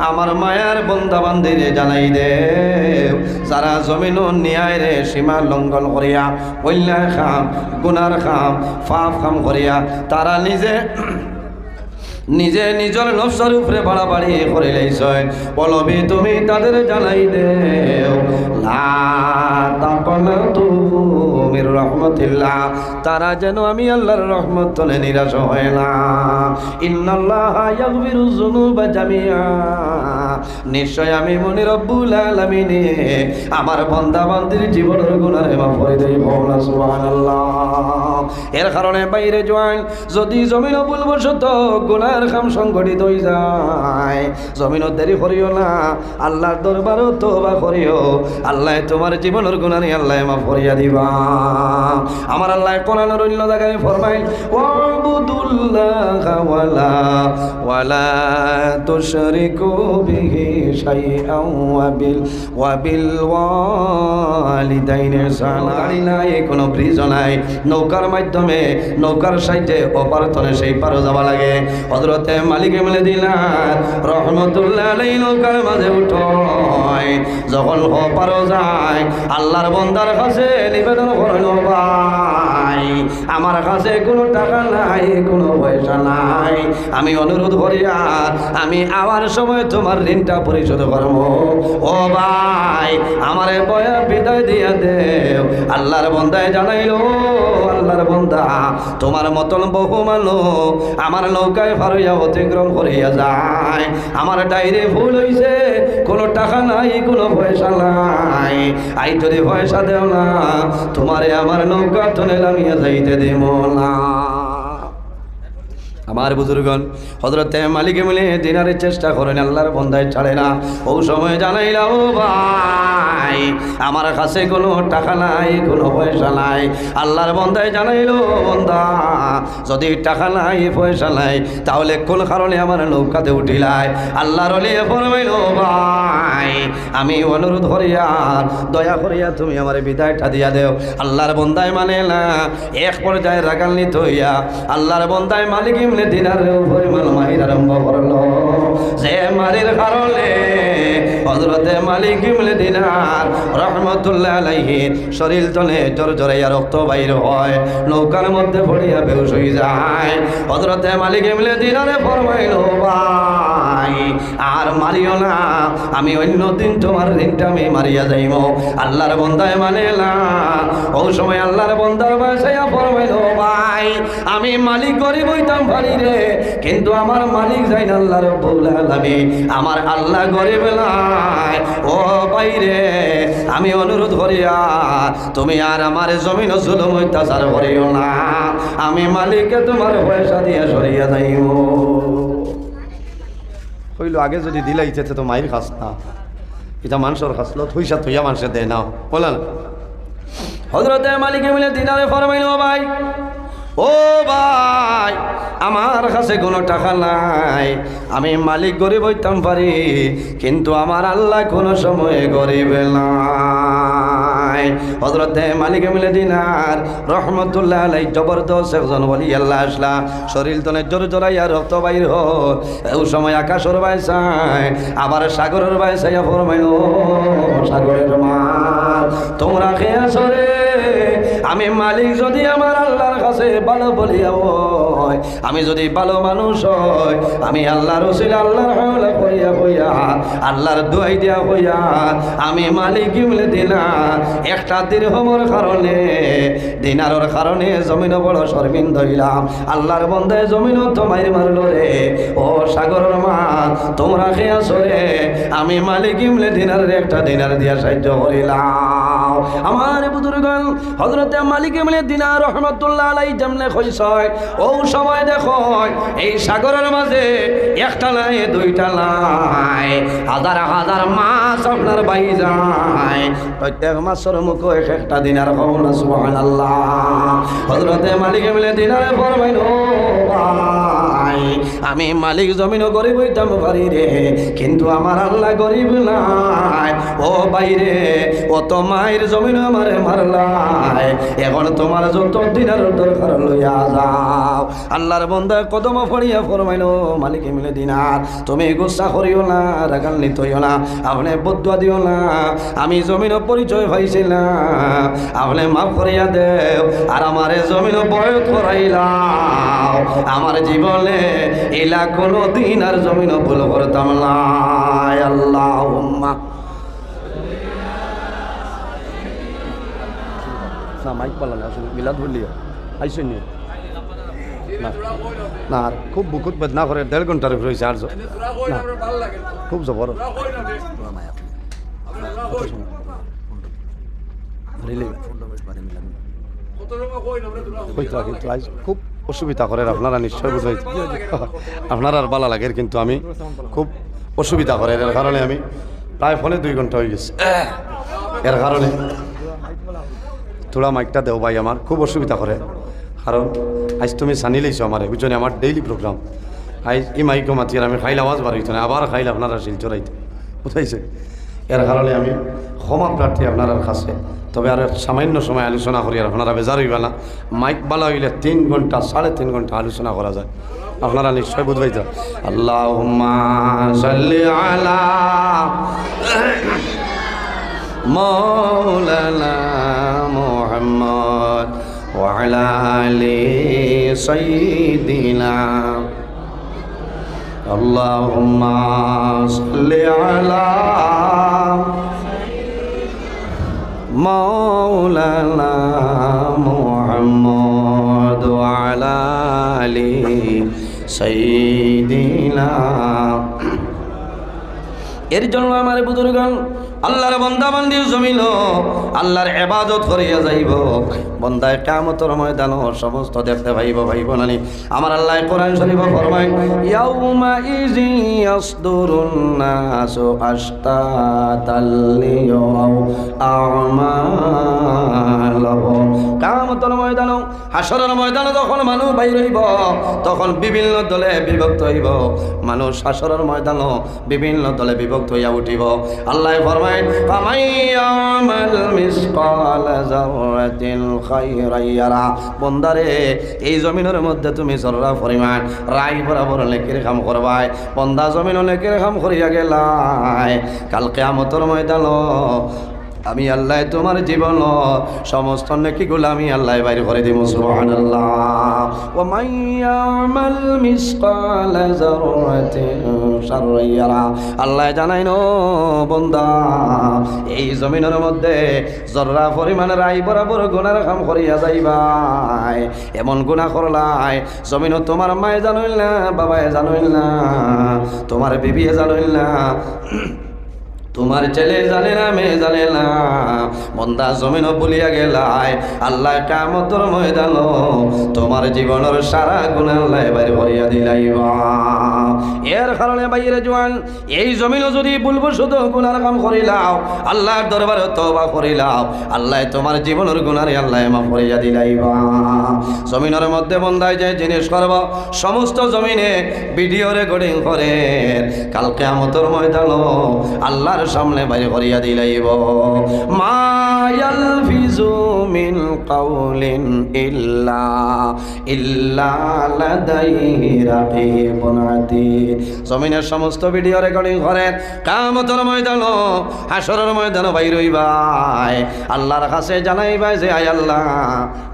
A: আমার মায়ার বন্দা বান্দিরে জানাই দেও, যারা জমিন ন্যায় রে সীমা লঙ্ঘন করিয়া অন্যায় খাম, গুনার খাম, পাপ খাম করিয়া তারা নিজে নিজের নফসের উপরে বাড়াবাড়ি করে লাইছয়, বলবি তুমি তাদের জানাই দেও লা তাকনাতু মির রাহমাতিল্লাহ, তারা যেন আমি আল্লাহর রহমত তলে নিরাশ হয় না। ইন্নাল্লাহা ইয়াগফিরুয যুনুবা জামিআ, নিশ্চয় আমি মনি রব্বুল আলামিন আমার বান্দা বান্দির জীবনের গুনাহ মাফ করে দেই। বলা সুবহানাল্লাহ। এর কারণে বাইরে জয়েন যদি জমিন ভুলবশত গুনাহ কাম সংগঠিত হয়ে যায়, জমিনত দেরি করিও না, আল্লাহর দরবারও তওবা করিও, আল্লাহ তোমার জীবনের গুনাহ আল্লাহ মাফ করিয়া দিবা। আমার আল্লাহ কোরআনের অন্য জায়গায় ফরমায়, ওয়াবুদুল্লাহা ওয়ালা তুশরিকু বিহি শাইআন ওয়া বিল ওয়ালিদাইনি ইহসানা। গাড়ি নাই, কোনো ব্রিজ নাই, নৌকার মাধ্যমে নৌকার সাইডে অপারতনে সেই পারো যাওয়া লাগে। হযরতে মালিক মিলে দিলার রহমতুল্লাহ আলাইহি নৌকার মাঝে উঠয়, যখন অপারো যায় আল্লাহর বান্দার কাছে নিবেদন করেন, ভাই আমার কাছে কোনো টাকা নাই, কোনো পয়সা নাই, আমি অনুরোধ করি আর আমি আবার সময় তোমার ঋণটা পরিশোধ করব, ও ভাই আমারে বয়া বিদায় দিয়া দেও। আল্লাহর বান্দায় জানাইলো, আল্লাহর বান্দা তোমার মতন বহু মানুষ আমার নৌকায় ফারইয়া অতিক্রম করিয়া যায়, আমার ডাইরে ভুল হইছে, কোনো টাকা নাই, কোনো পয়সা নাই, আই যদি পয়সা দেও না তোমারে আমার নৌকা তলে নামিয়ে যাইতে দেব না। আমার বুজুর্গণ হযরতে মালিক মিলে দিনারের চেষ্টা করেন, আল্লাহর বন্দায় ছাড়ে না। ও সময় জানাইলা, ও ভাই আমার কাছে কোনো টাকা নাই, কোনো পয়সা নাই। আল্লাহর বন্দায় জানাইলো, বন্দা যদি টাকা নাই, পয়সা নাই, তাহলে কোন কারণে আমার নৌকাতে উঠিলাই? আল্লাহর ওলি ফরমাইল, ভাই আমি অনুরোধ করিয়া দয়া করিয়া তুমি আমার বিদায়টা দিয়া দেও। আল্লাহর বন্দায় মানে না, এক পর্যায়ে রাগান্বিত হইয়া আল্লাহর বন্দায় মালিক ইবনে দিনারের উপরে মাইর আরম্ভ করলো, যে মারির কারণে হযরতে মালিক ইবনে দিনার রাহমাতুল্লাহ আলাইহির শরীর তলে জড়জড়াইয়া রক্ত বাইর হয়, নৌকার মধ্যে পড়িয়া বেহুশ হয়ে যায়। হযরতে মালিক ইবনে দিনারে ফরমাইলো, ভাই আর মারিও না, আমি অন্য দিন তোমার ঋণটা আমি মারিয়া যাইব। আল্লাহর বন্দায় মানে না। ওই সময় আল্লাহর বন্দার বাসায় ফরমাইলো, ভাই আমি মালিক গরিব হইতাম পারি রে, কিন্তু আমার মালিক যাই না আল্লাহ রাব্বুল আলামিন, আমার আল্লাহ গরিব নাই। ও ভাই রে, আমি অনুরোধ করিয়া তুমি আর আমার জমিন জুলুম অত্যাচার করিও না, আমি মালিককে তোমার পয়সা দিয়ে সরিয়া যাইব। কইল আগে যদি দিলাইতে তো মাইর খাস না, এটা মানুষের খাসলো থইসা থইয়া মানুষের দেয় না, বলেন। হযরতে মালিক ইবনে দিনারে ফরমাইলো, ভাই ও ভাই আমার কাছে কোনো টাকা নাই, আমি মালিক গরিব হইতাম পারি, কিন্তু আমার আল্লাহ কোনো সময় গরিব নাই। হযরতে মালিক ইবনে দিনার রহমতুল্লাহ আলাইহি জবরদস্ত একজন ওলি আল্লাহ আসলা, শরীর তলে জড়জড়াইয়া রক্ত বাইর হয়। ওই সময় আকাশের বাইসায় আবার সাগরের বাইসাইয়া ফরমাইলো, সাগরের মাছ তোমরা খেয়ে আসরে, আমি মালিক যদি আমার আল্লাহর কাছে ভালো বলিয়া হয়, আমি যদি ভালো মানুষ হয়, আমি আল্লাহর ওসিলা আল্লাহর হাওলা করিয়া হইয়া আল্লাহর দোয়াই দিয়া হইয়া আমি মালিক ইবনে দিনার একটা দিরহমের কারণে দিনারের কারণে জমিন বড় শর্মিন্দা হইলাম। আল্লাহর বন্দায় জমিন তো মাইর মারলো রে, ও সাগরের মাছ তোমরা খেয়ে আসো রে, আমি মালিক ইবনে দিনারের একটা দিনার দিয়া সাহায্য করিলাম। আমার বুজুর্গণ হযরতে মালিক ইবনে দিনার রহমাতুল্লাহ আলাইহি যেমনে কইছয়, ও সময় দেখো এই সাগরের মাঝে একটা নাই দুইটা নাই, হাজার হাজার মাছ আপনার বাই যায়, প্রত্যেক মাছের মুখে একটা দিনার কও না সুবহানাল্লাহ। হযরতে মালিক ইবনে দিনারে ফরমাইলো, ভাই আমি মালিক জমিন গরিব হইতাম পারি রে, কিন্তু আমার আল্লাহ গরিব নাই। ও বাইরে অত মায়ের জমিন আমারে মারলাই, এখন তোমার যত দিনের দরকার লইয়া যাও। আল্লাহর বান্দা কদম ফড়িয়া ফরমাইলো, মালিক ইবনে দিনার তুমি গুসা করিও না, রাগান্বিত হইও না, আপনি বদুয়া দিও না, আমি জমিন পরিচয় পাইছিলাম, আপনি মাফ করিয়া দেও আর আমারে জমিন বয়স করাইলাম, আমার জীবনে এলা কোনো দিন আর জমিন ভুল করতাম না। আল্লাহুম্মা না মাইক পালা না, আসলে মিলাদ বললিও আইসেন না না, খুব বুকুত বেদনা করে 1.5 ঘন্টার উপরে হয়েছে, আর না খুব জবর কিন্তু আজ খুব অসুবিধা করে, আপনারা নিশ্চয় বুঝাই, আপনারা আর ভালো লাগে, কিন্তু আমি খুব অসুবিধা করে, এর কারণে আমি প্রায় ফোনে 2 ঘন্টা হয়ে গেছে, এর কারণে থোড়া মাইকটা দেও ভাই, আমার খুব অসুবিধা করে, কারণ আজ তুমি জানি লাইছো আমার বুঝছো, আমার ডেইলি প্রোগ্রাম, আজ এই মাইকও মাতি আর আমি খাইলে আওয়াজ বার হইতো না, আবার খাইলে আপনারা শিলচর আইতে বুঝাইছে, এর কারণে আমি ক্ষমা প্রার্থী আপনার কাছে। তবে আর সামান্য সময় আলোচনা করি, আর আপনারা বেজার হইবা না, মাইক ভালো হইলে 3 ঘন্টা 3.5 ঘন্টা আলোচনা করা যায়, আপনারা নিশ্চয় বুঝবাইতো। আল্লাহুম্মা সাল্লি আলা মাওলানা মুহাম্মদ ওয়া আলা আলি সাইয়্যিদিনা, আল্লাহুম্মা সাল্লি আলা মাওলানা মুহাম্মদ ওয়া আলা আলি সাইয়্যিদিনা। এর জন্য আমার বুজুর্গণ আল্লাহর বান্দা বান্দি জমিল আল্লাহর ইবাদত করিয়া যাইব, বান্দায় কিয়ামতের ময়দানে সমস্ত দেখতে পাইব নানি। আমার আল্লাহ কোরআন শরীফ ফরমায়, ইয়াউমা ইজি ইয়াসদুরুন নাসু আশতাতাল লিয়ারাউ আমালাহুম। কিয়ামতের ময়দানে হাসরের ময়দানে যখন মানুষ বাইর হইব তখন বিভিন্ন দলে বিভক্ত হইব মানুষ হাসরের ময়দানে বিভিন্ন দলে বিভক্ত হইয়া উঠিব আল্লাহ ফরমায় ফামাইয়ামাল মিসকাল যাররাতিন খায়রান ইয়ারা বান্দারে এই জমিনের মধ্যে তুমি জররা পরিমাণ রাই বরাবর নেকির কাম করবাই বান্দা জমিন নেকির কাম করিয়া গেলাই কাল কিয়ামতের ময়দানে আমি আল্লাহ তোমার জীবন সমস্ত নেকিগুলো আমি আল্লাহ বাইরে করে দিব সুবহানাল্লাহ ওয়া মাইয়ামাল মিসকাল যাররাতিন শাররান ইয়ারা আল্লাহ জানাইনো বান্দা এই জমিনের মধ্যে জররা পরিমাণ রাই বরাবর গুনার কাম করিয়া যাইবাই এমন গুনাহ করলাই জমিন তোমার মায়ে জানইল না বাবায়ে জানইল না তোমার বিবিয়ে জানইল না তোমার ছেলে জানে না মেয়ে জানে না বন্দা জমিনও ভুলিয়া গেলাই আল্লাহ কিয়ামতের ময়দানে তোমার জীবনের সারা গুনাহ আল্লাহ বাইরে করিয়া দিলাইবা এর কারণে বাইরে জওয়ান এই জমিনও যদি ভুলবো শুধু গুনার কাম করিলাও আল্লাহর দরবারে তওবা করিলাও আল্লাহ তোমার জীবনের গুনাহ আল্লাহ মাফ করিয়া দিলাইবা জমিনের মধ্যে বন্দায় যে জিনিস করব সমস্ত জমিনে ভিডিও রেকর্ডিং করে কাল কিয়ামতের ময়দানে আল্লাহর সামনে বাইরে করিয়া দিলাইব মা ইয়ালফিজু মিন কাউলিন ইল্লা লাদাইহি রাকিবুন আতীদ জমিনের সমস্ত ভিডিও রেকর্ডিং করেন কিয়ামতের ময়দানে হাসরের ময়দানে বাইরে হইবাই আল্লাহর কাছে জানাইবাই যে আয় আল্লাহ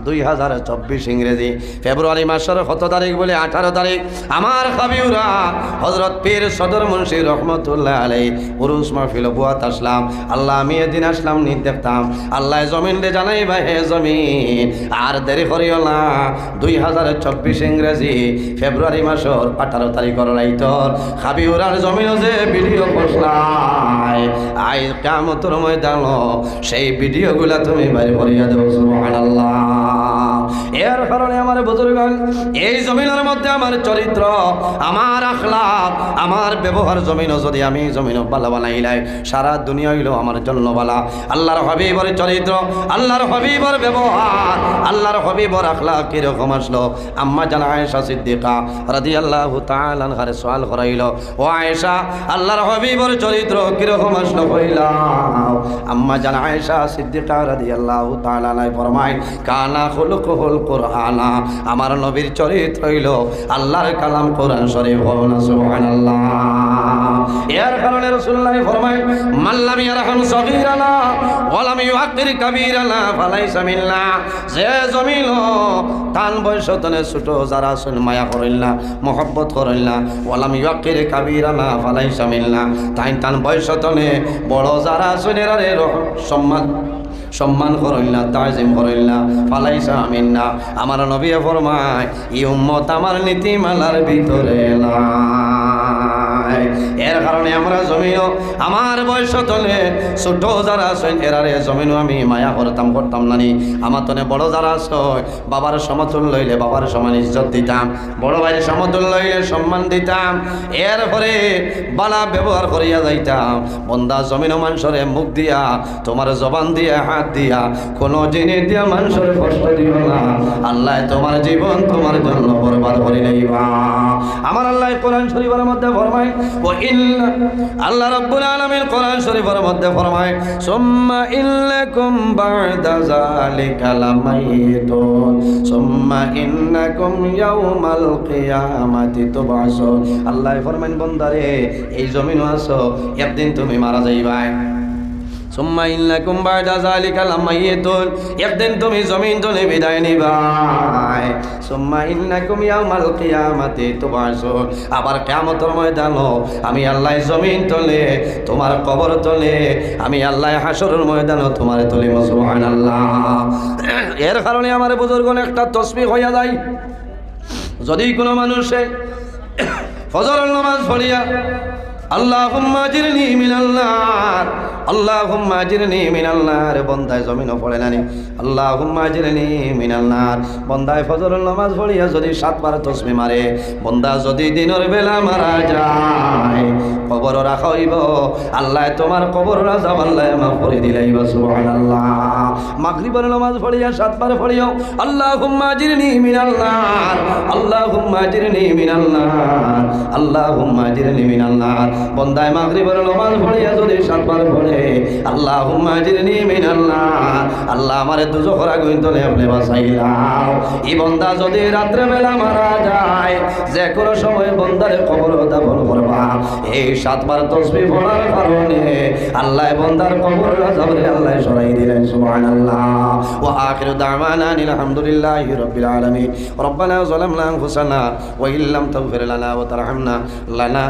A: 2024 ইংরেজি ফেব্রুয়ারি মাসের কত তারিখ বলে 18 তারিখ আমার কাবিউরা হযরত পীর সদর মুন্সি রহমাতুল্লাহ আলাইহি উরুস মাহফিল বুয়াত আসলাম আল্লাহ আমি এদিন আসলাম নি দেখতাম আল্লাহ জমিন রে জানাইবা হে জমিন আর দেরি করিও না 2024 ইংরেজি ফেব্রুয়ারি মাসের 18 তারিখ রাইতর কাবিউরার জমিন যে ভিডিও করছলাই আই কিয়ামতের ময়দানে সেই ভিডিওগুলা তুমি বাইরে করিয়া দেব সুবহানাল্লাহ এর কারণে আমার বুজুর্গগণ এই জমিনের মধ্যে আমার চরিত্র আমার আখলাক আমার ব্যবহার জমিনও যদি আমি জমিনও ভালো বানাইলাই সারা দুনিয়া হইল আমার জন্য ভালো আল্লাহর হাবিবের চরিত্র আল্লাহর হাবিবের ব্যবহার আল্লাহর হাবিবের আখলাক কিরকম আসলো আম্মা জান আয়েশা সিদ্দিকা রাদিয়াল্লাহু তাআলা আনহার সওয়াল করাইল ও আয়েশা আল্লাহর হাবিবের চরিত্র কিরকম আসলো কইলাও আম্মা জান আয়েশা সিদ্দিকা রাদিয়াল্লাহু তাআলা আনহা ফরমায় কানা খুলুকুল কুরআনা আমার নবীর চরিত্র হইল আল্লাহর কালাম কোরআন শরীফ হলো সুবহানাল্লাহ এর কারণে রাসূলুল্লাহ ফরমায় মাল্লাম ইয়ারহাম সগীরানা ওয়া লাম ইউআক্কির কাবীরানা ফালাইসা মিন্না যে জমিন তান বয়সতনে ছোট যারা শুন মায়া করিল না মহব্বত করিল না ওয়া লাম ইউআক্কির কাবীরানা ফালাইসা মিন্না তান বয়সতনে বড় যারা শুনেরারে সম্মান করিল না তাজিম করিল না ফালাইসা মিন্না আমার নবী ফরমায় এই উম্মত আমার নীতিমালার ভিতরে নাই এর কারণে আমরা জমিনও আমার বয়স তলে ছোট যারা আছেন এরারে জমিনও আমি মায়া করতাম নানি আমার তনে বড় যারা আছে বাবার সমতুল লইলে বাবার সমান ইজ্জত দিতাম বড় ভাইয়ের সমতুল লইলে সম্মান দিতাম এরপরে বালা ব্যবহার করিয়া যাইতাম বন্দা জমিনও মানুষরে মুখ দিয়া তোমার জবান দিয়া হাত দিয়া কোনো জিনিস দিয়া মানুষের কষ্ট দিও না আল্লাহ তোমার জীবন তোমার জন্য বরবাদ করে লইবা আমার আল্লাহ কোরআন শরীফের মধ্যে ফরমায় ও ইল্লা আল্লাহ রাব্বুল আলামিন কোরআন শরীফের মধ্যে ফরমায় সুম্মা ইল্লাকুম বা'দা যালিকা লামাইতুন সুম্মা ইন্নাকুম ইয়াউমাল কিয়ামাতি তুবআসুন আল্লাহ ফরমান বান্দারে এই জমিনও আছো একদিন তুমি মারা যাইবা সুম্মা ইন্নাকুম বা'দা যালিকা লামাইতুন একদিন তুমি জমিন থেকে বিদায় নিবাই সুম্মা ইন্নাকুম ইয়াউমাল কিয়ামাতি তুবআসুন আবার কিয়ামতের ময়দানে আমি আল্লাহ জমিন তলে তোমার কবর তলে আমি আল্লাহ হাসরের ময়দানে তোমার তলে সুবহানাল্লাহ এর কারণে আমার বুজুর্গগণ একটা তাসবিহ হইয়া যায় যদি কোনো মানুষে ফজরের নামাজ পড়িয়া আল্লাহুম্মা আজিরনি মিনাল নার আল্লাহুম্মা আজিরনি মিনাল নার বন্দায় জমিনও পড়ে নানি আল্লাহুম্মা আজিরনি মিনাল নার বন্দায় ফজরের নামাজ পড়িয়া যদি 7 বার তাসবিহ মারে বন্দা যদি দিনের বেলা মারা যায় কবর রাখা হইব আল্লাহ তোমার কবর আযাব আল্লাহ মাফ করে দিলাইবা সুবহানাল্লাহ মাগরিবের নামাজ পড়িয়া 7 বার পড়িও আল্লাহুম্মা আজিরনি মিনাল নার আল্লাহুম্মা আজিরনি মিনাল নার আল্লাহুম্মা আজিরনি মিনাল নার বন্দায় মাগরিবের নামাজ পড়িয়া যদি 7 বার পড়ে আল্লাহুম্মা আজিরনি মিনাল নার আল্লাহ আমারে দুজখের আগুন থেকে আপনি বাঁচাইলাও এই বন্দা যদি রাত্রে বেলা মারা যায় যে কোনো সময় বন্দারে কবর দাফন করবা এই 7 বার তাসবিহ পড়ার কারণে আল্লাহ বন্দার কবর আযাবরে আল্লাহ সরাই দিলেন সুবহানাল্লাহ ওয়া আখিরু দাওয়ানা আলহামদুলিল্লাহি রাব্বিল আলামিন রব্বানা যালামনা আনফুসানা ওয়া ইল্লাম তাগফির লানা ওয়া তারহামনা লানা